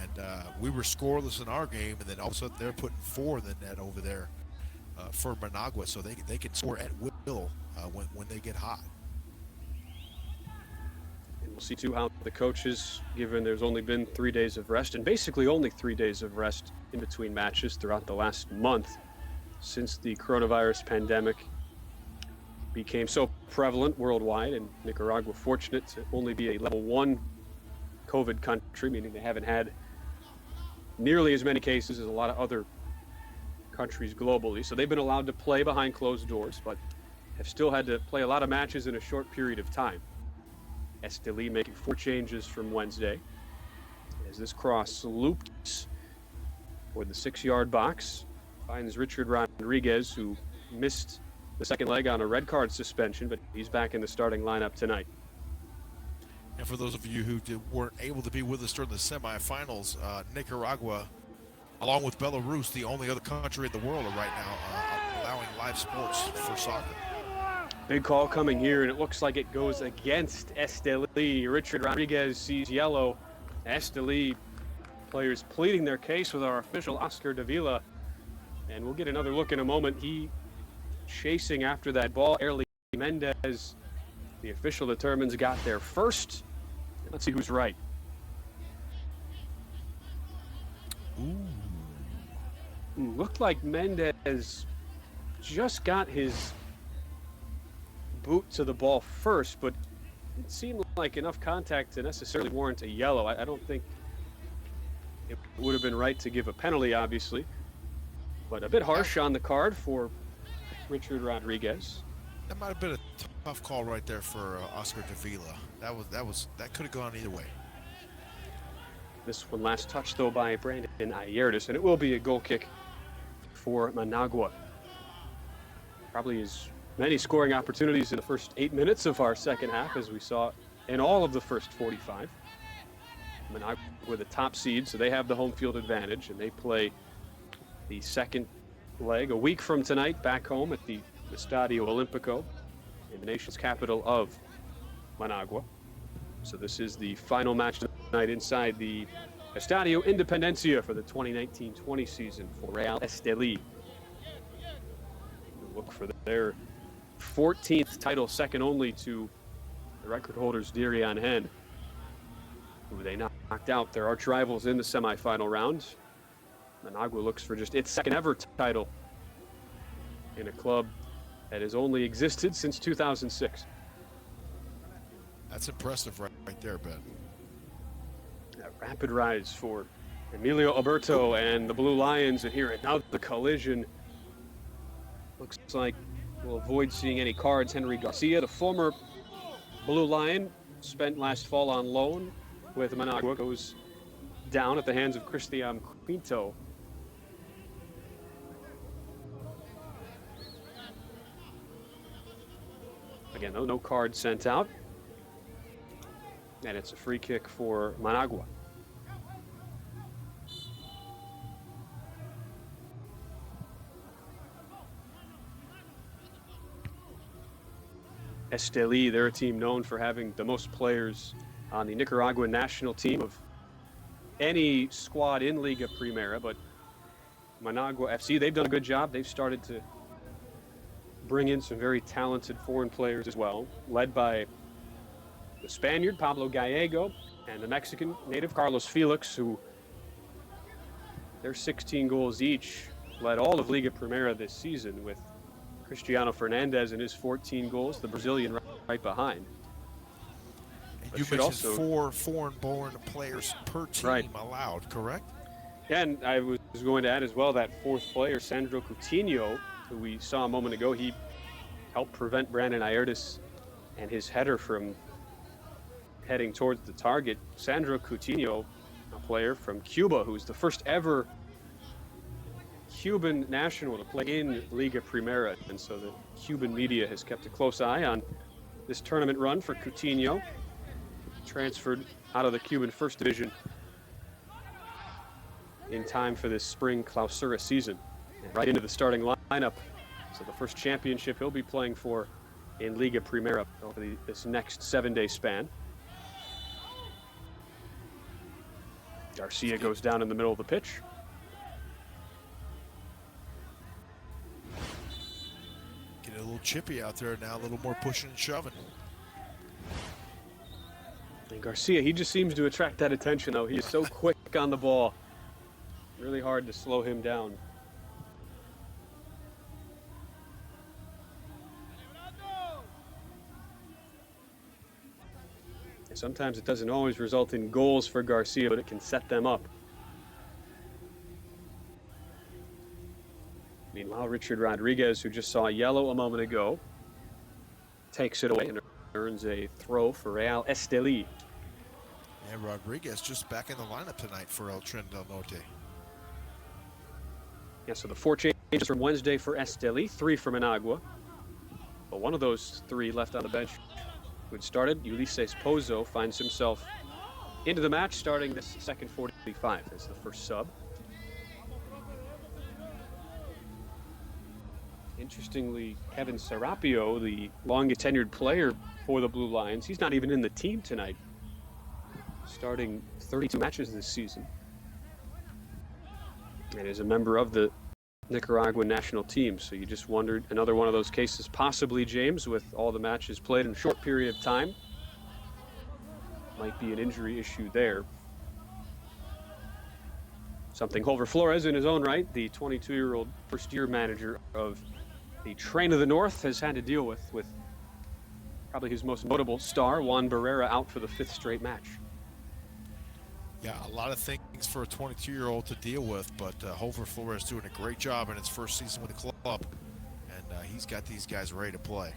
and we were scoreless in our game, and then all of a sudden they're putting 4 in the net over there for Managua, so they can score at will when they get hot. And we'll see, too, how the coaches, given there's only been 3 days of rest, and basically only 3 days of rest in between matches throughout the last month since the coronavirus pandemic became so prevalent worldwide, and Nicaragua fortunate to only be a level 1 COVID country, meaning they haven't had nearly as many cases as a lot of other countries globally. So they've been allowed to play behind closed doors, but have still had to play a lot of matches in a short period of time. Estelí making 4 changes from Wednesday as this cross loops toward the 6-yard box, finds Richard Rodriguez, who missed the second leg on a red card suspension, but he's back in the starting lineup tonight. And for those of you who weren't able to be with us during the semifinals, Nicaragua, along with Belarus, the only other country in the world right now allowing live sports for soccer. Big call coming here, and it looks like it goes against Estelí. Richard Rodriguez sees yellow. Estelí players pleading their case with our official Oscar Davila, and we'll get another look in a moment. He chasing after that ball. Erly Mendez, the official determines, got there first. Let's see who's right. Looked like Mendez just got his boot to the ball first, but it seemed like enough contact to necessarily warrant a yellow. I don't think it would have been right to give a penalty, obviously, but a bit harsh on the card for Richard Rodriguez. That might have been a tough call right there for Oscar Davila. That could have gone either way. This one last touch though by Brandon Ayertis, and it will be a goal kick for Managua. Probably as many scoring opportunities in the first 8 minutes of our second half as we saw in all of the first 45. Managua were the top seed, so they have the home field advantage, and they play the second leg a week from tonight back home at the Estadio Olimpico in the nation's capital of Managua. So this is the final match tonight inside the Estadio Independencia for the 2019-20 season for Real Estelí. Look for their 14th title, second only to the record holders Dirian Hen, who they knocked out their arch rivals in the semifinal round. Managua looks for just its second ever title in a club that has only existed since 2006. That's impressive right there, Ben. A rapid rise for Emilio Alberto and the Blue Lions, and here now the collision. Looks like we'll avoid seeing any cards. Henry Garcia, the former Blue Lion, spent last fall on loan with Managua, goes down at the hands of Christian Quinto. Again, no card sent out. And it's a free kick for Managua. Estelí, they're a team known for having the most players on the Nicaraguan national team of any squad in Liga Primera, but Managua FC, they've done a good job. They've started to bring in some very talented foreign players as well, led by the Spaniard, Pablo Gallego, and the Mexican native, Carlos Felix, who their 16 goals each led all of Liga Primera this season, with Christiano Fernandez and his 14 goals, the Brazilian right behind. And you mentioned also 4 foreign-born players per team allowed, correct? Yeah, and I was going to add as well that 4th player, Sandro Coutinho, who we saw a moment ago. He helped prevent Brandon Aertes and his header from heading towards the target. Sandro Coutinho, a player from Cuba, who's the first ever Cuban national to play in Liga Primera, and so the Cuban media has kept a close eye on this tournament run for Coutinho, transferred out of the Cuban First Division in time for this spring Clausura season, and right into the starting lineup. So the first championship he'll be playing for in Liga Primera over this next 7-day span. Garcia goes down in the middle of the pitch. Get a little chippy out there now, a little more pushing and shoving. And Garcia, he just seems to attract that attention, though. He is so quick on the ball. Really hard to slow him down. And sometimes it doesn't always result in goals for Garcia, but it can set them up. Meanwhile, Richard Rodriguez, who just saw a yellow a moment ago, takes it away and earns a throw for Real Estelí. And Rodriguez just back in the lineup tonight for El Tren del Norte. Yeah, so the 4 changes from Wednesday for Estelí, 3 for Managua. But one of those 3 left on the bench who had started, Ulises Pozo, finds himself into the match starting this second 45 as the first sub. Interestingly, Kevin Serapio, the longest tenured player for the Blue Lions, he's not even in the team tonight, starting 32 matches this season, and is a member of the Nicaraguan national team. So you just wondered, another one of those cases possibly, James, with all the matches played in a short period of time. Might be an injury issue there. Something Holver Flores, in his own right, the 22-year-old first-year manager of the Train of the North, has had to deal with probably his most notable star, Juan Barrera, out for the 5th straight match. Yeah, a lot of things for a 22-year-old to deal with, but Holver Flores doing a great job in his first season with the club, and he's got these guys ready to play.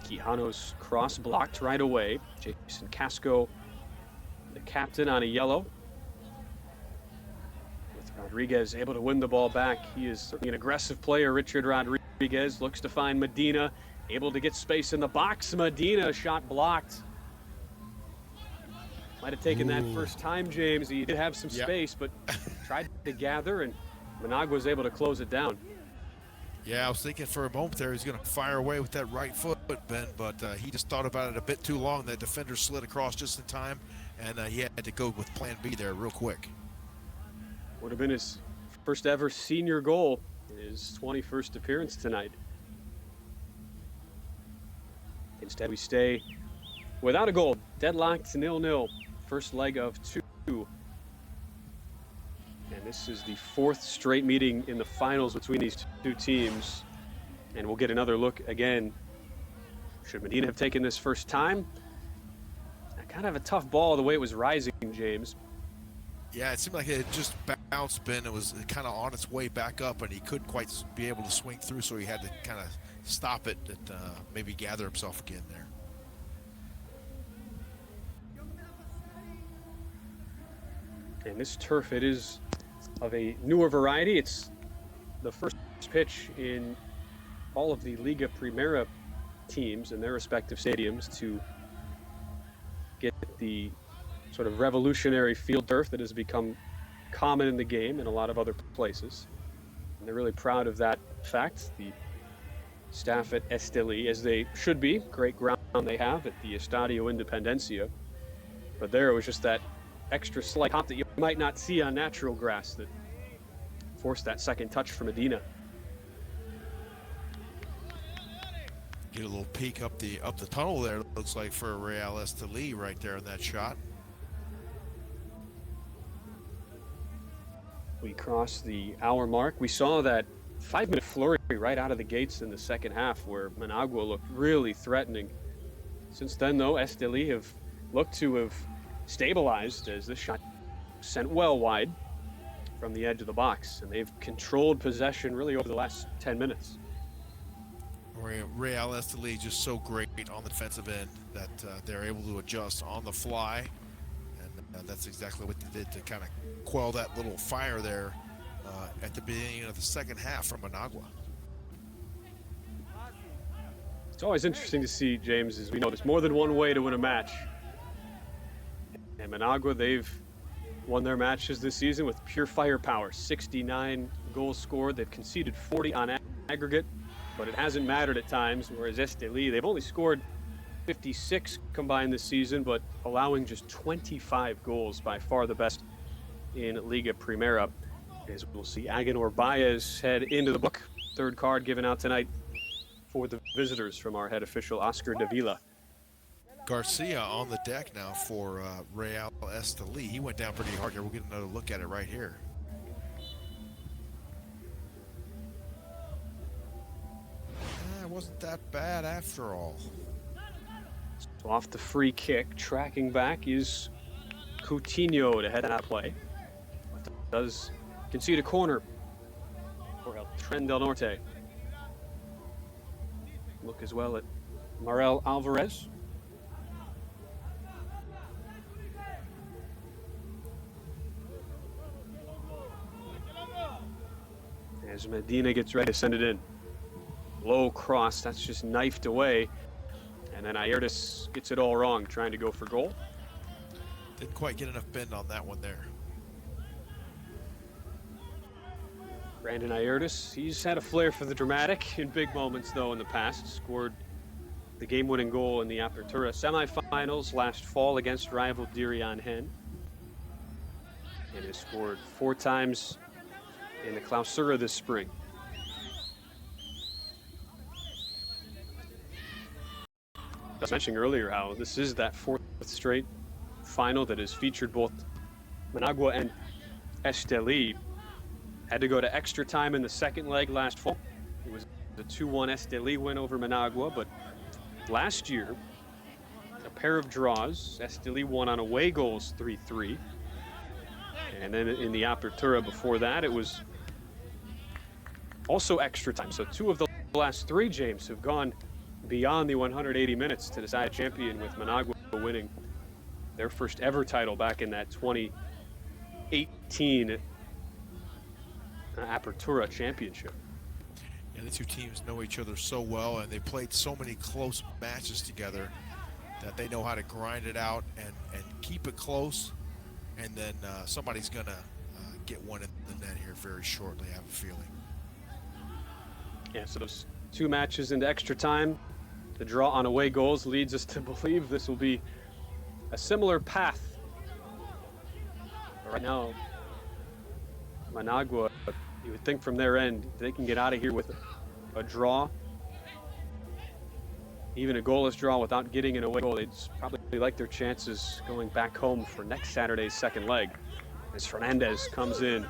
Quijano's cross blocked right away. Jason Casco, the captain, on a yellow. With Rodriguez able to win the ball back. He is certainly an aggressive player. Richard Rodriguez looks to find Medina, able to get space in the box. Medina, shot blocked. Might have taken that first time, James. He did have some space, but tried to gather, and Managua was able to close it down. Yeah, I was thinking for a moment there he's going to fire away with that right foot, Ben, but he just thought about it a bit too long. That defender slid across just in time, and he had to go with plan B there real quick. Would have been his first ever senior goal in his 21st appearance tonight. Instead, we stay without a goal, deadlocked 0-0. First leg of 2. And this is the 4th straight meeting in the finals between these 2 teams. And we'll get another look again. Should Medina have taken this first time? Kind of a tough ball the way it was rising, James. Yeah, it seemed like it had just bounced, Ben. It was kind of on its way back up, and he couldn't quite be able to swing through, so he had to kind of stop it and maybe gather himself again there. And this turf, it is of a newer variety. It's the first pitch in all of the Liga Primera teams in their respective stadiums to get the sort of revolutionary field turf that has become common in the game in a lot of other places. And they're really proud of that fact. The staff at Estelí, as they should be, great ground they have at the Estadio Independencia. But there it was just that extra slight hop that you might not see on natural grass that forced that second touch for Medina. Get a little peek up the tunnel there. It looks like for Real Estelí right there in that shot. We crossed the hour mark. We saw that 5-minute flurry right out of the gates in the second half where Managua looked really threatening. Since then, though, Estelí have looked to have stabilized as this shot sent well wide from the edge of the box, and they've controlled possession really over the last 10 minutes. Real Estelí just so great on the defensive end that they're able to adjust on the fly, and that's exactly what they did to kind of quell that little fire there at the beginning of the second half from Managua. It's always interesting to see, James, as we know there's more than one way to win a match. And Managua, they've won their matches this season with pure firepower. 69 goals scored. They've conceded 40 on aggregate, but it hasn't mattered at times, whereas Estelí, they've only scored 56 combined this season, but allowing just 25 goals, by far the best in Liga Primera. As we'll see Agenor Baez head into the book. Third card given out tonight for the visitors from our head official, Oscar Davila. Garcia on the deck now for Real Estelí. He went down pretty hard here. We'll get another look at it right here. It wasn't that bad after all. So off the free kick, tracking back is Coutinho to head that play. Does concede a corner for El Tren del Norte. Look as well at Marel Alvarez. As Medina gets ready to send it in. Low cross, that's just knifed away. And then Ayertis gets it all wrong, trying to go for goal. Didn't quite get enough bend on that one there. Brandon Ayertis, he's had a flair for the dramatic in big moments, though, in the past. Scored the game-winning goal in the Apertura semifinals last fall against rival Dirian Hen. And has scored 4 times in the Clausura this spring. I was mentioning earlier how this is that 4th straight final that has featured both Managua and Estelí. Had to go to extra time in the second leg last fall. It was the 2-1 Estelí win over Managua, but last year, a pair of draws. Estelí won on away goals 3-3. And then in the Apertura before that, it was also extra time. So 2 of the last 3, James, have gone beyond the 180 minutes to decide a champion, with Managua winning their first ever title back in that 2018 Apertura championship. And the two teams know each other so well, and they played so many close matches together that they know how to grind it out and keep it close. And then somebody's going to get one in the net here very shortly, I have a feeling. Yeah, so those 2 matches into extra time. The draw on away goals leads us to believe this will be a similar path. But right now, Managua, you would think from their end, they can get out of here with a draw. Even a goalless draw without getting an away goal. They'd probably like their chances going back home for next Saturday's second leg. As Fernandez comes in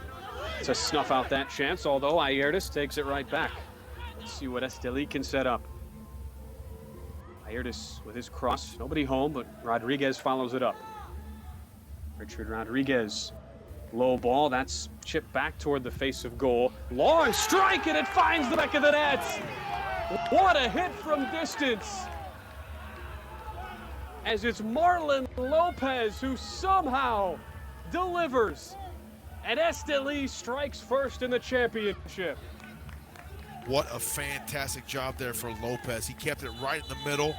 to snuff out that chance, although Ayertis takes it right back. Let's see what Estelí can set up. Ayertis with his cross, nobody home, but Rodriguez follows it up. Richard Rodriguez, low ball, that's chipped back toward the face of goal. Long strike, and it finds the back of the net. What a hit from distance. As it's Marlon Lopez who somehow delivers, and Estelí strikes first in the championship. What a fantastic job there for Lopez. He kept it right in the middle,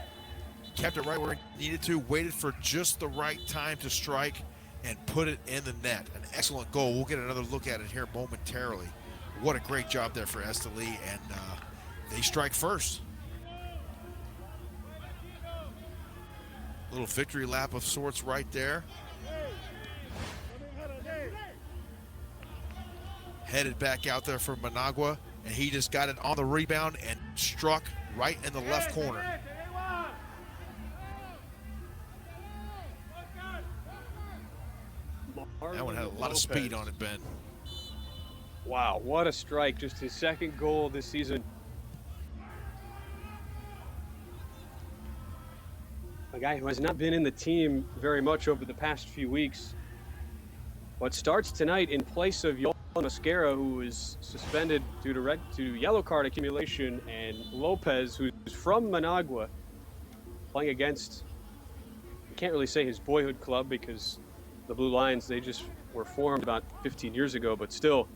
kept it right where he needed to, waited for just the right time to strike, and put it in the net. An excellent goal. We'll get another look at it here momentarily. What a great job there for Estelí, and they strike first. Little victory lap of sorts right there. Headed back out there for Managua, and he just got it on the rebound and struck right in the left corner. That one had a lot of speed on it, Ben. Wow, what a strike. Just his second goal this season. A guy who has not been in the team very much over the past few weeks. What starts tonight in place of Yoel Mosquera, who is suspended due to yellow card accumulation, and Lopez, who's from Managua, playing against, I can't really say his boyhood club because the Blue Lions, they just were formed about 15 years ago, but still,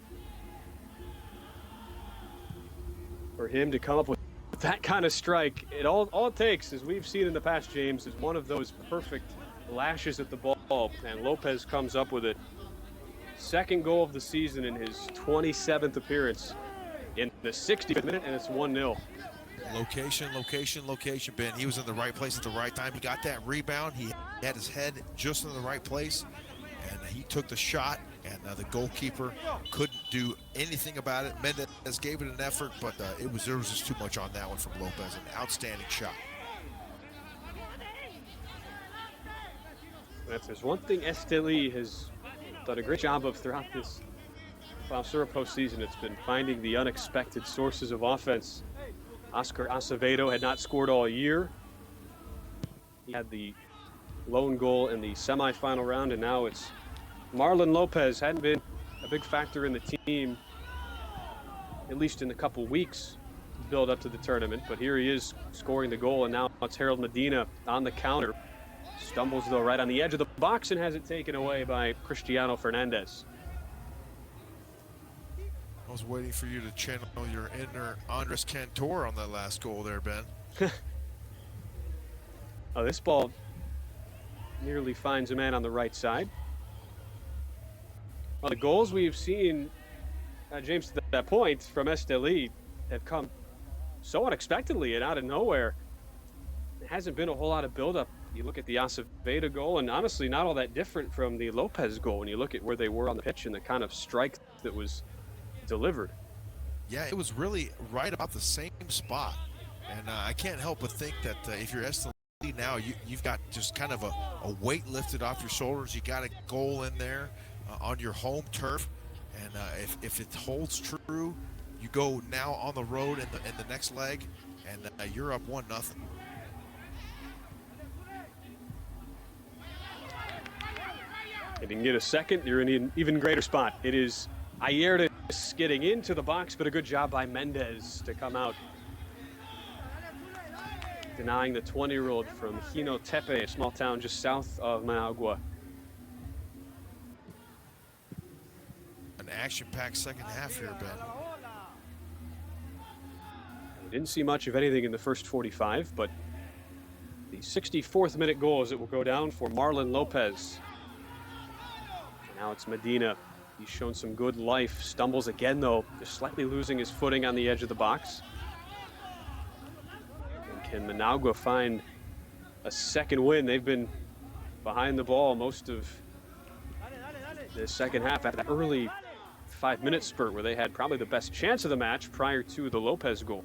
for him to come up with that kind of strike, all it takes, as we've seen in the past, James, is one of those perfect lashes at the ball, and Lopez comes up with it. Second goal of the season in his 27th appearance in the 65th minute, and it's 1-0. Location, location, location, Ben. He was in the right place at the right time. He got that rebound. He had his head just in the right place, and he took the shot, and the goalkeeper couldn't do anything about it. Mendez gave it an effort, but there was just too much on that one from Lopez. An outstanding shot. If there's one thing Estelí has done a great job of throughout this Clausura postseason, it's been finding the unexpected sources of offense. Oscar Acevedo had not scored all year. He had the lone goal in the semifinal round, and now it's Marlon Lopez. Hadn't been a big factor in the team, at least in a couple weeks build up to the tournament, but here he is scoring the goal, and now it's Harold Medina on the counter. Stumbles, though, right on the edge of the box and has it taken away by Christiano Fernandez. I was waiting for you to channel your inner Andres Cantor on that last goal there, Ben. Oh, this ball nearly finds a man on the right side. Well, the goals we've seen, James, to that point from Estelí have come so unexpectedly and out of nowhere. There hasn't been a whole lot of buildup. You look at the Acevedo goal, and honestly, not all that different from the Lopez goal when you look at where they were on the pitch and the kind of strike that was delivered. Yeah, it was really right about the same spot. And I can't help but think that if you're Estelí now, you've got just kind of a weight lifted off your shoulders. You got a goal in there on your home turf. And if it holds true, you go now on the road in the next leg, and you're up 1-0. If you can get a second, you're in an even greater spot. It is Ayerdes getting into the box, but a good job by Mendez to come out, denying the 20-year-old from Jinotepe, a small town just south of Managua. An action-packed second half here, Ben. We didn't see much of anything in the first 45, but the 64th minute goal as it will go down for Marlon Lopez. Now it's Medina. He's shown some good life. Stumbles again, though, just slightly losing his footing on the edge of the box. And can Managua find a second win? They've been behind the ball most of the second half after that early 5-minute spurt where they had probably the best chance of the match prior to the Lopez goal.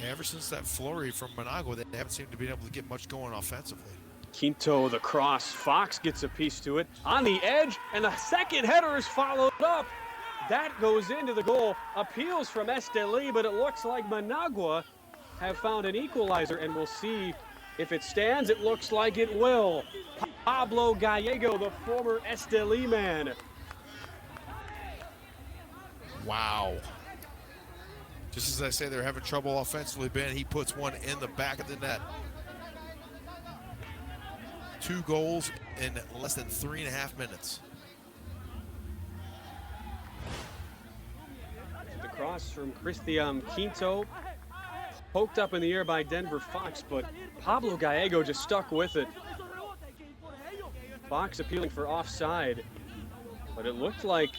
Yeah, ever since that flurry from Managua, they haven't seemed to be able to get much going offensively. Quinto, the cross. Fox gets a piece to it on the edge, and the second header is followed up. That goes into the goal. Appeals from Estelí, but it looks like Managua have found an equalizer, and we'll see if it stands. It looks like it will. Pablo Gallego, the former Estelí man. Wow. Just as I say, they're having trouble offensively, Ben. He puts one in the back of the net. 2 goals in less than 3.5 minutes. The cross from Christian Quinto, poked up in the air by Denver Fox, but Pablo Gallego just stuck with it. Fox appealing for offside, but it looked like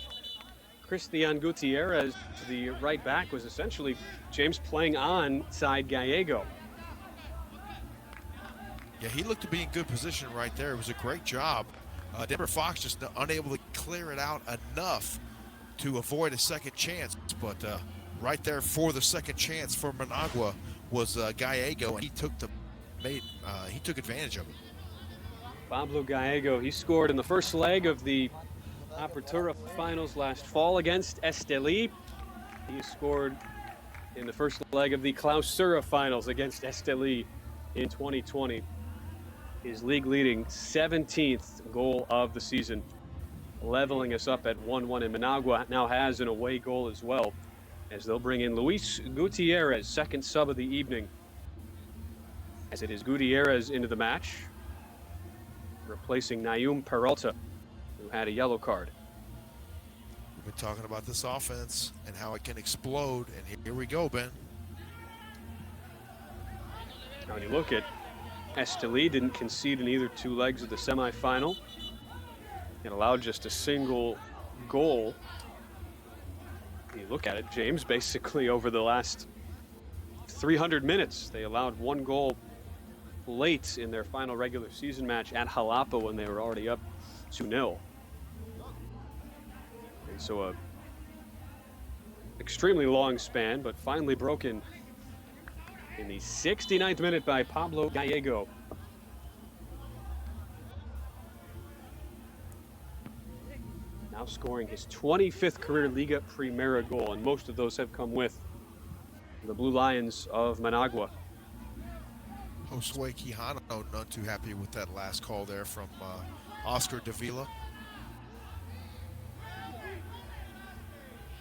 Christian Gutierrez, the right back, was essentially James playing on side Gallego. Yeah, he looked to be in good position right there. It was a great job. Denver Fox just unable to clear it out enough to avoid a second chance. But right there for the second chance for Managua was Gallego, and he took advantage of it. Pablo Gallego, he scored in the first leg of the Apertura Finals last fall against Estelí. He scored in the first leg of the Clausura Finals against Estelí in 2020. His league-leading 17th goal of the season, leveling us up at 1-1. And Managua now has an away goal as well, as they'll bring in Luis Gutierrez, second sub of the evening, as it is Gutierrez into the match, replacing Nayum Peralta, who had a yellow card. We've been talking about this offense and how it can explode, and here we go, Ben. Now when you look at Estelí, didn't concede in either two legs of the semifinal. It allowed just a single goal. You look at it, James, basically over the last 300 minutes, they allowed one goal late in their final regular season match at Jalapa when they were already up 2-0. And so a extremely long span, but finally broken in the 69th minute by Pablo Gallego. Now scoring his 25th career Liga Primera goal, and most of those have come with the Blue Lions of Managua. Josue Quijano not too happy with that last call there from Oscar Davila.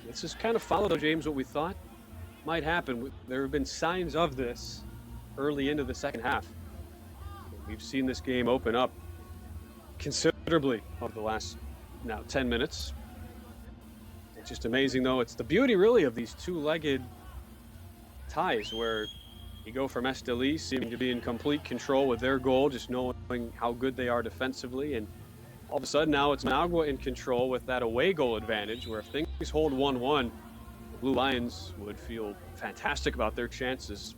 This is kind of followed, though, James, what we thought might happen. There have been signs of this early into the second half. We've seen this game open up considerably over the last now 10 minutes. It's just amazing, though. It's the beauty, really, of these two-legged ties where you go from Estelí seeming to be in complete control with their goal, just knowing how good they are defensively, and all of a sudden now it's Managua in control with that away goal advantage, where if things hold 1-1, the Blue Lions would feel fantastic about their chances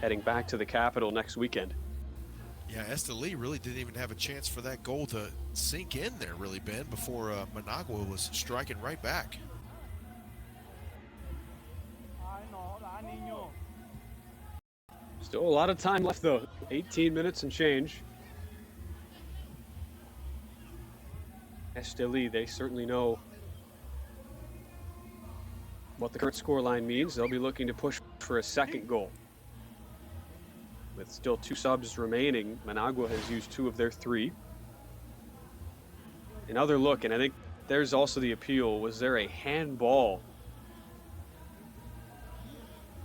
heading back to the capital next weekend. Yeah, Estelí really didn't even have a chance for that goal to sink in there, really, Ben, before Managua was striking right back. Still a lot of time left, though. 18 minutes and change. Estelí, they certainly know what the current scoreline means. They'll be looking to push for a second goal. With still two subs remaining, Managua has used two of their three. Another look, and I think there's also the appeal. Was there a handball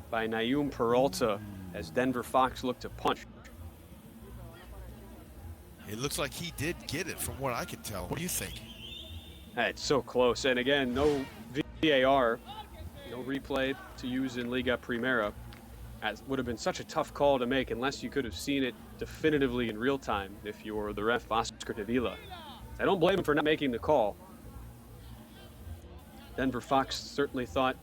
by Nayum Peralta as Denver Fox looked to punch? It looks like he did get it from what I could tell. What do you think? It's so close. And again, no VAR, no replay to use in Liga Primera. As would have been such a tough call to make unless you could have seen it definitively in real time if you were the ref, Oscar Davila. I don't blame him for not making the call. Denver Fox certainly thought,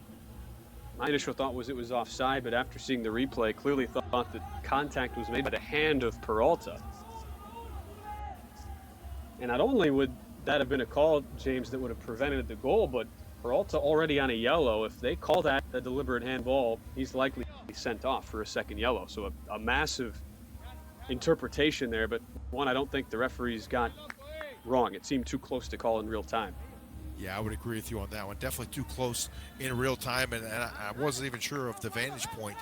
my initial thought was it was offside, but after seeing the replay, clearly thought that contact was made by the hand of Peralta. And not only would that have been a call, James, that would have prevented the goal, but Peralta already on a yellow. If they call that a deliberate handball, he's likely to be sent off for a second yellow. So a massive interpretation there, but one I don't think the referees got wrong. It seemed too close to call in real time. Yeah, I would agree with you on that one. Definitely too close in real time, and I wasn't even sure of the vantage point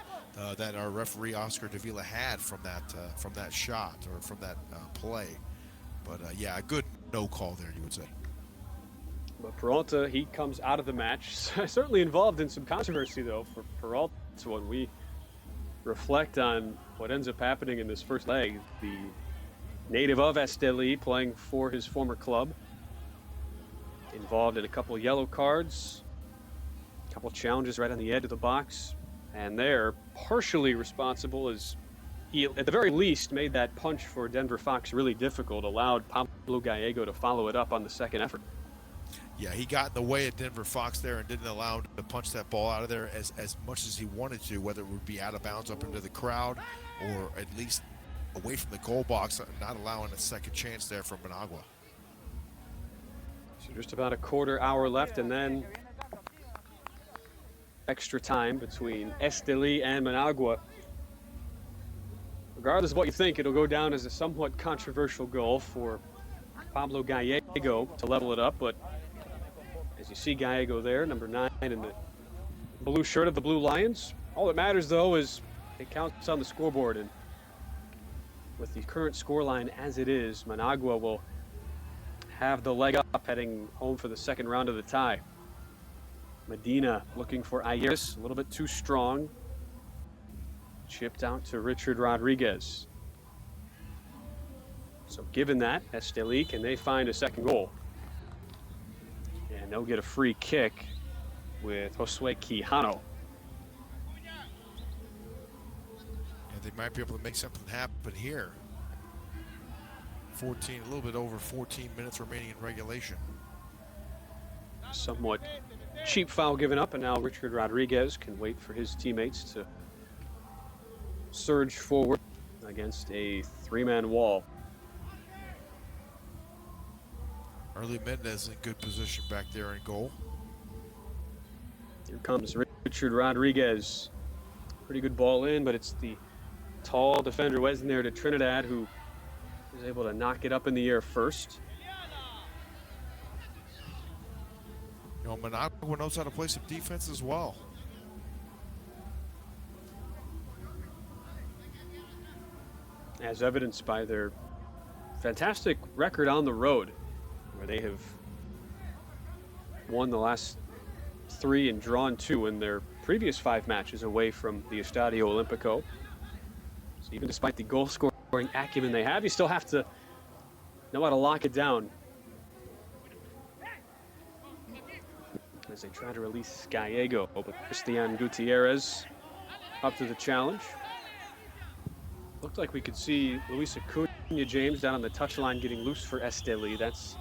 that our referee Oscar Davila had from that shot or from that play. But yeah, a good no call there, you would say. But Peralta, he comes out of the match. Certainly involved in some controversy, though, for Peralta when we reflect on what ends up happening in this first leg. The native of Estelí playing for his former club, involved in a couple yellow cards, a couple challenges right on the edge of the box, and they're partially responsible as he, at the very least, made that punch for Denver Fox really difficult, allowed Pablo Gallego to follow it up on the second effort. Yeah, he got in the way of Denver Fox there and didn't allow him to punch that ball out of there as much as he wanted to, whether it would be out of bounds up into the crowd or at least away from the goal box, not allowing a second chance there for Managua. So just about a quarter hour left, and then extra time between Estelí and Managua. Regardless of what you think, it'll go down as a somewhat controversial goal for Pablo Gallego to level it up, but as you see Gallego there, number 9 in the blue shirt of the Blue Lions. All that matters, though, is it counts on the scoreboard, and with the current scoreline as it is, Managua will have the leg up heading home for the second round of the tie. Medina looking for Ayers, a little bit too strong. Chipped out to Richard Rodriguez. So given that, Estelí, can they find a second goal? And they'll get a free kick with Josue Quijano. And they might be able to make something happen here. 14, a little bit over 14 minutes remaining in regulation. Somewhat cheap foul given up, and now Richard Rodriguez can wait for his teammates to surge forward against a 3-man wall. Early Mendez in good position back there in goal. Here comes Richard Rodriguez. Pretty good ball in, but it's the tall defender Wesner to Trinidad who is able to knock it up in the air first. You know, Managua knows how to play some defense as well. As evidenced by their fantastic record on the road, where they have won the last 3 and drawn 2 in their previous 5 matches away from the Estadio Olimpico. So even despite the goal scoring acumen they have, you still have to know how to lock it down. As they try to release Gallego, but Christian Gutierrez up to the challenge. Looked like we could see Luis Acuna, James, down on the touchline getting loose for Estelí. That's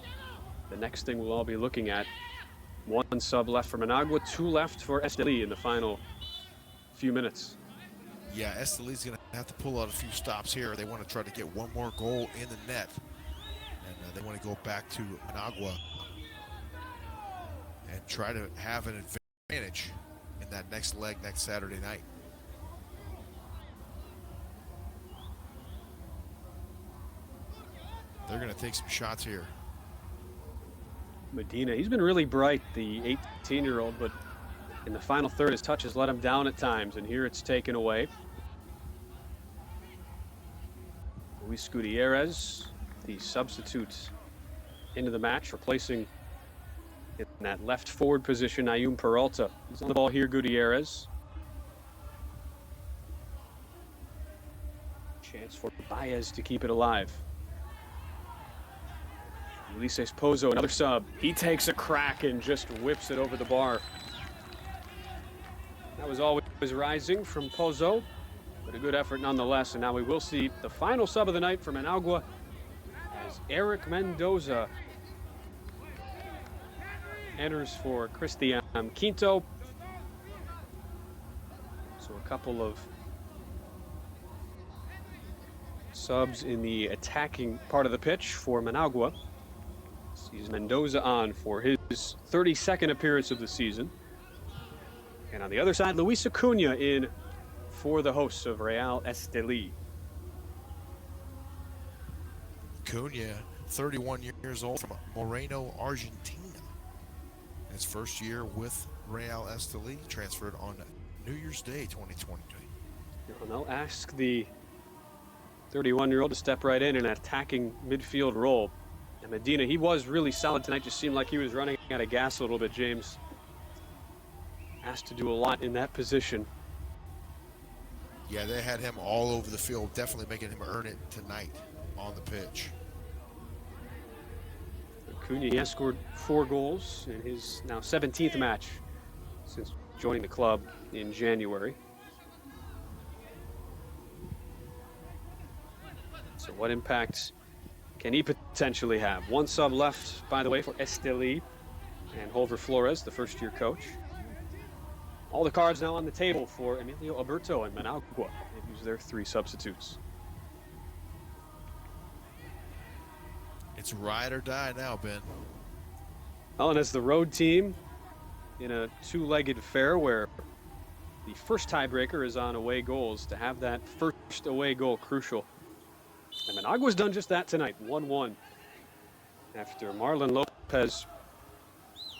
the next thing we'll all be looking at. 1 sub left for Managua, 2 left for Estelí in the final few minutes. Yeah, Estelí's going to have to pull out a few stops here. They want to try to get one more goal in the net. And they want to go back to Managua and try to have an advantage in that next leg next Saturday night. They're going to take some shots here. Medina, he's been really bright, the 18-year-old, but in the final third, his touch has let him down at times, and here it's taken away. Luis Gutierrez, the substitute into the match, replacing in that left forward position, Ayun Peralta. He's on the ball here, Gutierrez. Chance for Baez to keep it alive. Ulises Pozo, another sub. He takes a crack and just whips it over the bar. That was always rising from Pozo, but a good effort nonetheless. And now we will see the final sub of the night for Managua as Eric Mendoza enters for Christian Quinto. So a couple of subs in the attacking part of the pitch for Managua. Sees Mendoza on for his 32nd appearance of the season. And on the other side, Luis Acuna in for the hosts of Real Estelí. Acuna, 31 years old, from Moreno, Argentina. His first year with Real Estelí, transferred on New Year's Day 2020. And they'll ask the 31-year-old to step right in an attacking midfield role. And Medina, he was really solid tonight. Just seemed like he was running out of gas a little bit, James. Asked to do a lot in that position. Yeah, they had him all over the field, definitely making him earn it tonight on the pitch. Acuna, he has scored 4 goals in his now 17th match since joining the club in January. So what impact can he potentially have? 1 sub left, by the way, for Estelí and Holver Flores, the first-year coach. All the cards now on the table for Emilio Alberto and Managua. They've used their 3 substitutes. It's ride or die now, Ben. Well, and as the road team in a two-legged affair where the first tiebreaker is on away goals, to have that first away goal crucial. And Managua's done just that tonight, 1-1. After Marlon Lopez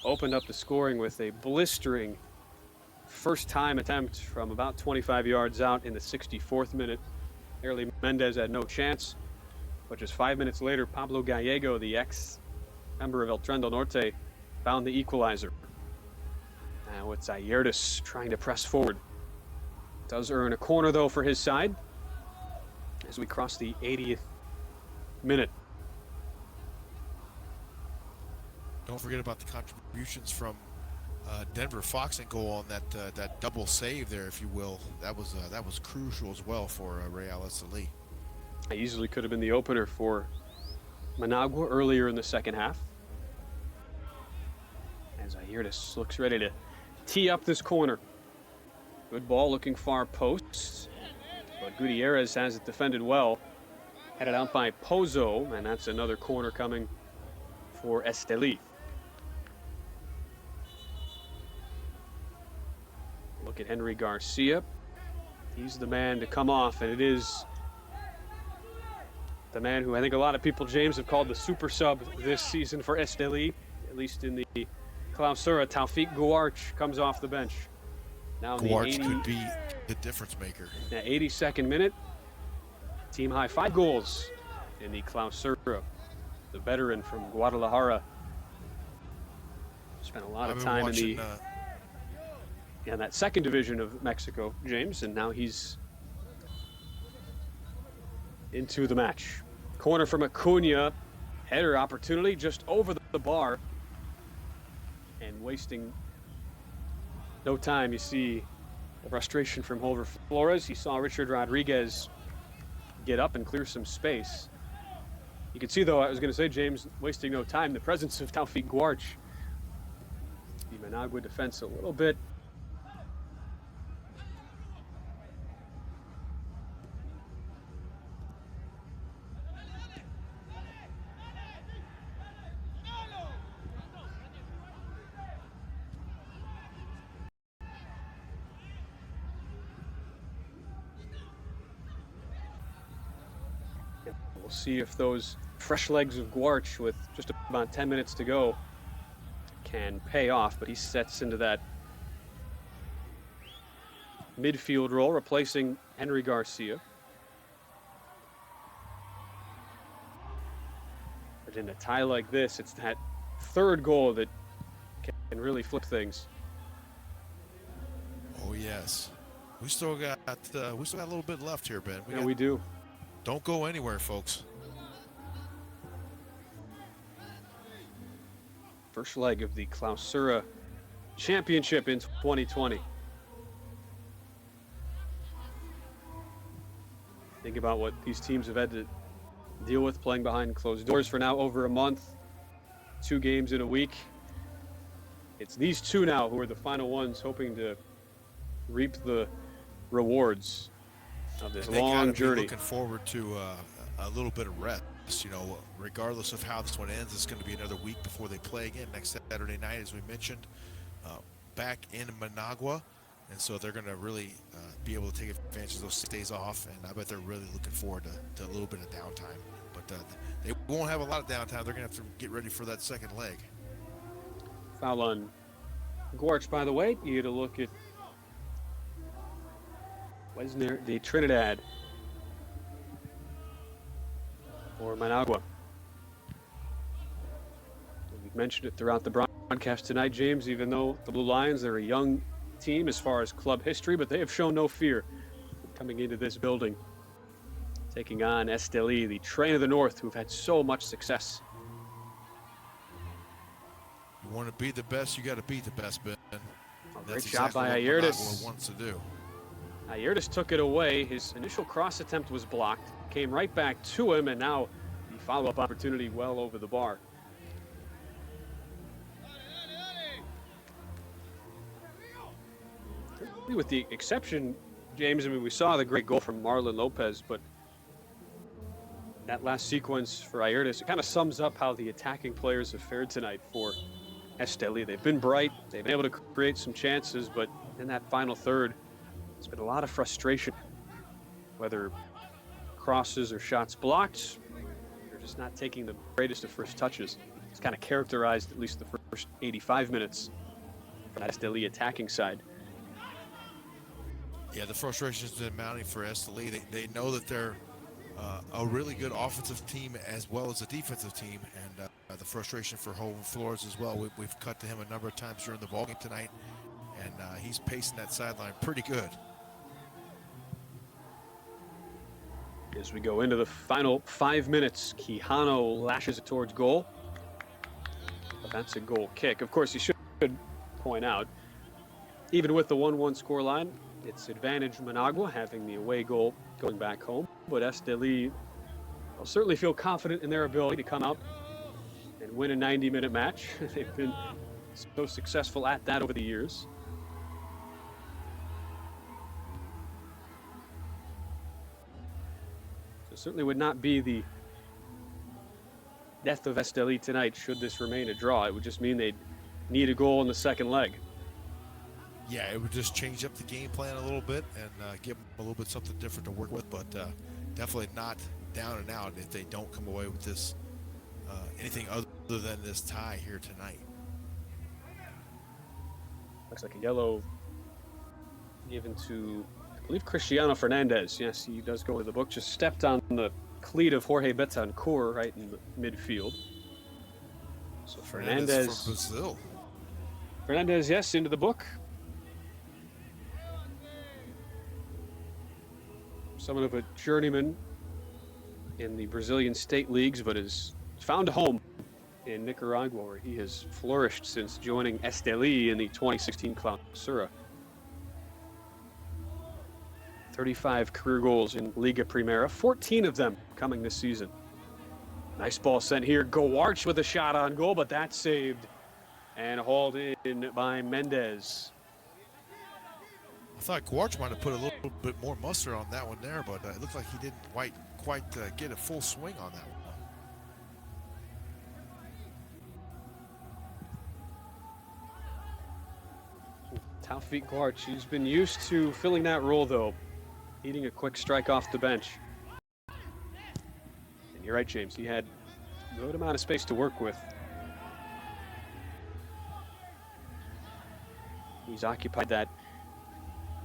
opened up the scoring with a blistering first-time attempt from about 25 yards out in the 64th minute. Early Mendez had no chance, but just 5 minutes later, Pablo Gallego, the ex-member of El Trendo Norte, found the equalizer. Now it's Ayertis trying to press forward. Does earn a corner, though, for his side as we cross the 80th minute. Don't forget about the contributions from Denver Fox and goal on that double save there, if you will. That was crucial as well for Real Estelí. It easily could have been the opener for Managua earlier in the second half. As Ayertis looks ready to tee up this corner. Good ball looking far post, but Gutierrez has it defended well. Headed out by Pozo, and that's another corner coming for Estelí. Look at Henry Garcia. He's the man to come off, and it is the man who I think a lot of people, James, have called the super sub this season for Estelí, at least in the Clausura. Taufik Guarch comes off the bench. Now Guarch could be the difference maker. The 82nd minute, team high 5 goals in the Clausura. The veteran from Guadalajara spent a lot of time in that second division of Mexico, James, and now he's into the match. Corner from Acuna, header opportunity just over the bar, and wasting no time. You see the frustration from Holver Flores. He saw Richard Rodriguez get up and clear some space. You can see, though, I was going to say, James, wasting no time, the presence of Taufik Guarch. The Managua defense a little bit we'll see if those fresh legs of Guarch with just about 10 minutes to go can pay off, but he sets into that midfield role, replacing Henry Garcia. But in a tie like this, it's that third goal that can really flip things. Oh yes, we still got a little bit left here, Ben. We do. Don't go anywhere, folks. First leg of the Clausura Championship in 2020. Think about what these teams have had to deal with playing behind closed doors for now over a month. 2 games in a week. It's these two now who are the final ones, hoping to reap the rewards of this long journey. Looking forward to a little bit of rest. You know, regardless of how this one ends, it's going to be another week before they play again next Saturday night, as we mentioned, back in Managua. And so they're going to really be able to take advantage of those 6 days off, and I bet they're really looking forward to a little bit of downtime. But they won't have a lot of downtime. They're going to have to get ready for that second leg. Foul on Guarch, by the way. You get a look at Wesner de Trinidad for Managua. We've mentioned it throughout the broadcast tonight, James, even though the Blue Lions, they're a young team as far as club history, but they have shown no fear coming into this building, taking on Estelí, the Train of the North, who've had so much success. You want to be the best, you got to beat the best, Ben. Great job by Ayertis. Wants to do. Ayertis took it away. His initial cross attempt was blocked, came right back to him, and now the follow-up opportunity well over the bar. With the exception, James, I mean, we saw the great goal from Marlon Lopez, but That last sequence for Airtis, it kind of sums up how the attacking players have fared tonight for Estelí. They've been bright, they've been able to create some chances, but in that final third, it's been a lot of frustration. Whether crosses or shots blocked, they're just not taking the greatest of first touches. It's kind of characterized at least the first 85 minutes from that Estelí attacking side. Yeah, the frustration's been mounting for Estelí. They know that they're a really good offensive team as well as a defensive team, and the frustration for Hoven Flores as well. We've cut to him a number of times during the ballgame tonight, and he's pacing that sideline pretty good. As we go into the final 5 minutes, Quijano lashes it towards goal. But that's a goal kick. Of course, you should point out, even with the 1-1 scoreline, it's advantage Managua having the away goal going back home. But Estelí will certainly feel confident in their ability to come out and win a 90-minute match. They've been so successful at that over the years. So certainly would not be the death of Estelí tonight should this remain a draw. It would just mean they'd need a goal in the second leg. Yeah, it would just change up the game plan a little bit and give them a little bit something different to work with, but definitely not down and out if they don't come away with this anything other than this tie here tonight. Looks like a yellow given to, I believe, Christiano Fernandez. Yes, he does go to the book. Just stepped on the cleat of Jorge Betancourt right in the midfield. So Fernandez from Brazil. Fernandez, yes, into the book. Somewhat of a journeyman in the Brazilian state leagues, but has found a home in Nicaragua, where he has flourished since joining Estelí in the 2016 Clausura. 35 career goals in Liga Primera, 14 of them coming this season. Nice ball sent here. Goarch with a shot on goal, but that's saved and hauled in by Mendez. I thought Guarch might have put a little bit more mustard on that one there, but it looked like he didn't quite get a full swing on that one. Taufik Guarch, he's been used to filling that role, though, needing a quick strike off the bench. And you're right, James, he had a good amount of space to work with. He's occupied that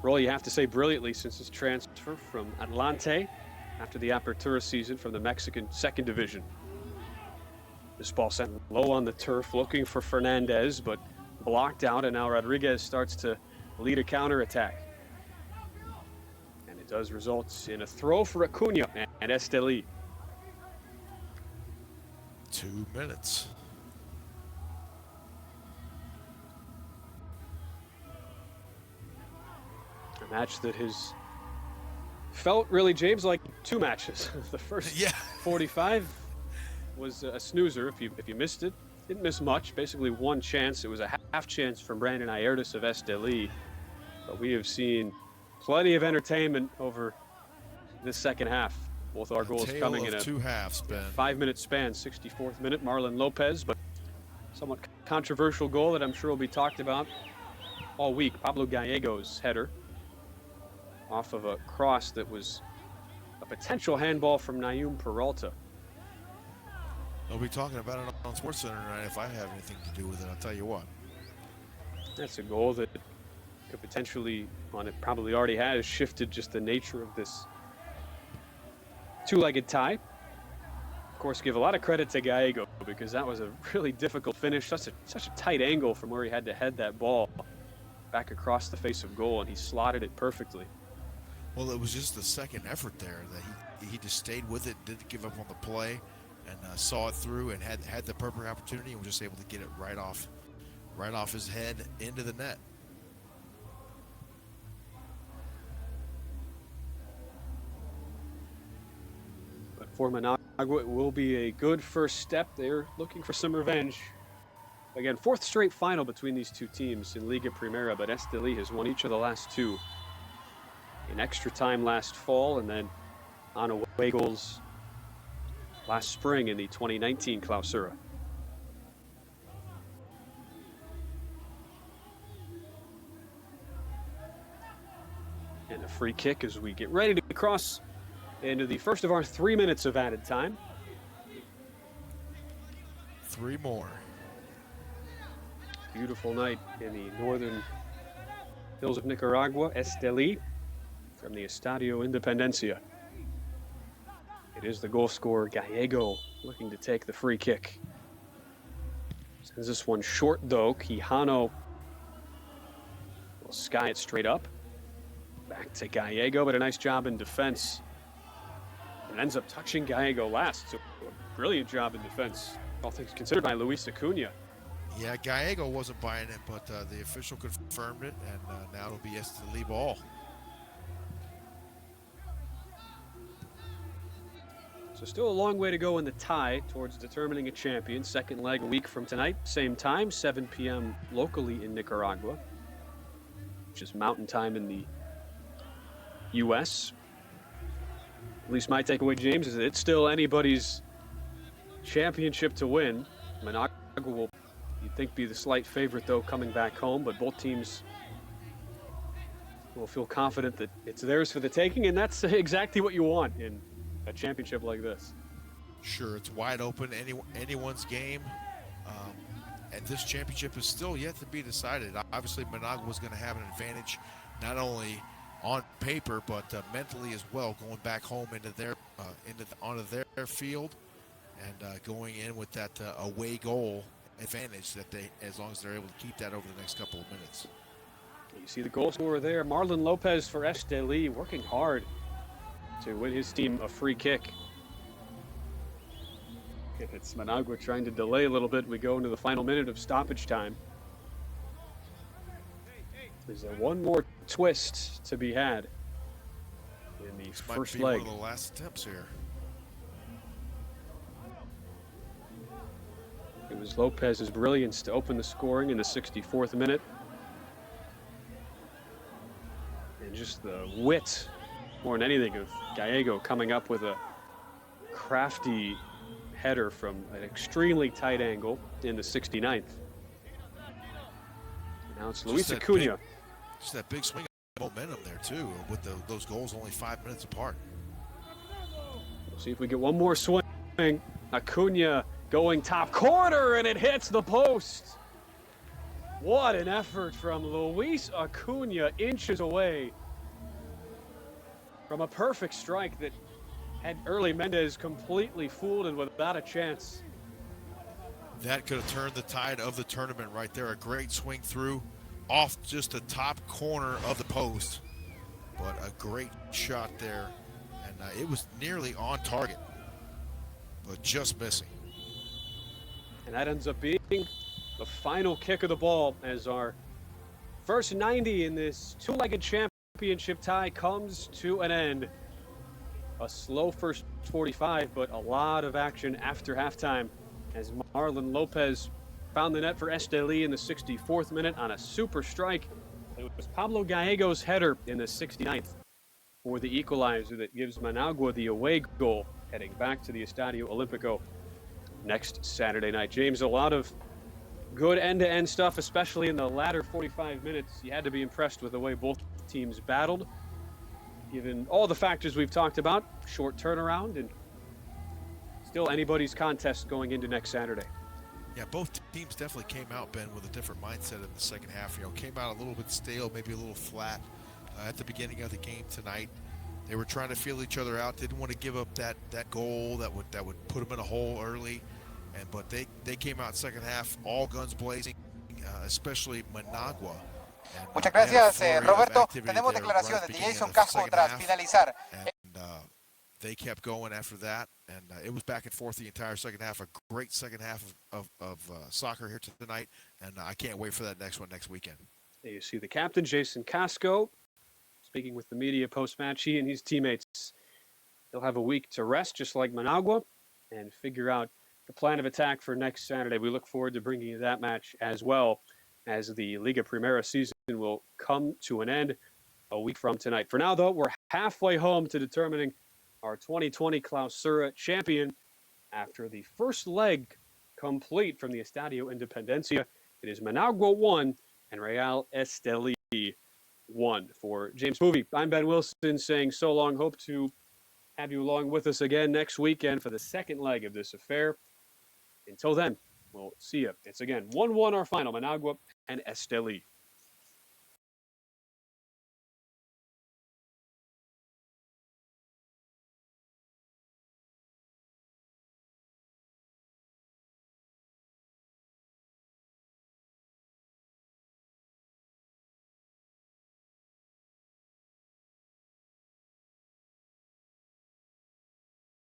role, you have to say, brilliantly since his transfer from Atlante after the Apertura season from the Mexican second division. This ball sent low on the turf, looking for Fernandez, but blocked out, and now Rodriguez starts to lead a counterattack. And it does result in a throw for Acuna and Estelí. 2 minutes. A match that has felt really, James, like two matches. The first 45 was a snoozer. If you missed it, didn't miss much. Basically one chance. It was a half chance from Brandon Airtis of Estelí. But we have seen plenty of entertainment over this second half. Both our goals coming in a 2 halves, Ben. 5-minute span. 64th minute, Marlon Lopez, but somewhat controversial goal that I'm sure will be talked about all week. Pablo Gallego's header off of a cross that was a potential handball from Nayum Peralta. They'll be talking about it on SportsCenter tonight if I have anything to do with it. I'll tell you what. That's a goal that could potentially, on it probably already has, shifted just the nature of this two-legged tie. Of course, give a lot of credit to Gallego because that was a really difficult finish. Such a tight angle from where he had to head that ball back across the face of goal, and he slotted it perfectly. Well, it was just the second effort there that he just stayed with it, didn't give up on the play, and saw it through and had the perfect opportunity and was just able to get it right off his head into the net. But for Managua, it will be a good first step. They're looking for some revenge. Again, fourth straight final between these two teams in Liga Primera, but Estelí has won each of the last two in extra time last fall, and then on away goals last spring in the 2019 Clausura. And a free kick as we get ready to cross into the first of our 3 minutes of added time. 3 more. Beautiful night in the northern hills of Nicaragua, Estelí, from the Estadio Independencia. It is the goal scorer, Gallego, looking to take the free kick. Sends this one short, though. Quijano will sky it straight up. Back to Gallego, but a nice job in defense. And ends up touching Gallego last. So a brilliant job in defense, all things considered, by Luis Acuna. Yeah, Gallego wasn't buying it, but the official confirmed it, and now it'll be Estelí ball. So still a long way to go in the tie towards determining a champion. Second leg a week from tonight. Same time, 7 p.m. locally in Nicaragua, which is mountain time in the U.S. At least my takeaway, James, is that it's still anybody's championship to win. Managua will, you'd think, be the slight favorite, though, coming back home, but both teams will feel confident that it's theirs for the taking, and that's exactly what you want in a championship like this. Sure, it's wide open, anyone's game, and this championship is still yet to be decided. Obviously, Managua was going to have an advantage, not only on paper but mentally as well, going back home into their onto their field and going in with that away goal advantage that they, as long as they're able to keep that over the next couple of minutes. You see the goal scorer there, Marlon Lopez for Estelí, working hard to win his team a free kick. It's Managua trying to delay a little bit. We go into the final minute of stoppage time. There's one more twist to be had in the first leg. One of the last attempts here. It was Lopez's brilliance to open the scoring in the 64th minute. And just the wit, more than anything, of Gallego coming up with a crafty header from an extremely tight angle in the 69th. Now it's Luis Acuna. Just that big swing of momentum there, too, with those goals only 5 minutes apart. We'll see if we get one more swing. Acuna going top corner, and it hits the post. What an effort from Luis Acuna, inches away from a perfect strike that had early Mendez completely fooled and without a chance. That could have turned the tide of the tournament right there. A great swing through off just the top corner of the post, but a great shot there, and it was nearly on target, but just missing. And that ends up being the final kick of the ball as our first 90 in this two-legged championship tie comes to an end. A slow first 45, but a lot of action after halftime as Marlon Lopez found the net for Estelí in the 64th minute on a super strike. It was Pablo Gallego's header in the 69th for the equalizer that gives Managua the away goal heading back to the Estadio Olímpico next Saturday night. James, a lot of good end-to-end stuff, especially in the latter 45 minutes. You had to be impressed with the way both teams battled, given all the factors we've talked about. Short turnaround and still anybody's contest going into next Saturday. Yeah, both teams definitely came out, Ben, with a different mindset in the second half. You know, came out a little bit stale, maybe a little flat at the beginning of the game tonight. They were trying to feel each other out. Didn't want to give up that goal that would put them in a hole early. But they came out second half, all guns blazing, especially Managua. Muchas gracias, Roberto. Tenemos declaraciones de Jason Casco tras finalizar. They kept going after that, and it was back and forth the entire second half. A great second half of soccer here tonight, and I can't wait for that next one next weekend. You see the captain, Jason Casco, speaking with the media post-match. He and his teammates, they'll have a week to rest, just like Managua, and figure out the plan of attack for next Saturday. We look forward to bringing you that match as well, as the Liga Primera season will come to an end a week from tonight. For now, though, we're halfway home to determining our 2020 Clausura champion. after the first leg complete from the Estadio Independencia. It is Managua 1 and Real Estelí 1. For James Movie, I'm Ben Wilson saying so long. Hope to have you along with us again next weekend for the second leg of this affair. Until then, we'll see you. It's again 1-1 our final, Managua and Estelí.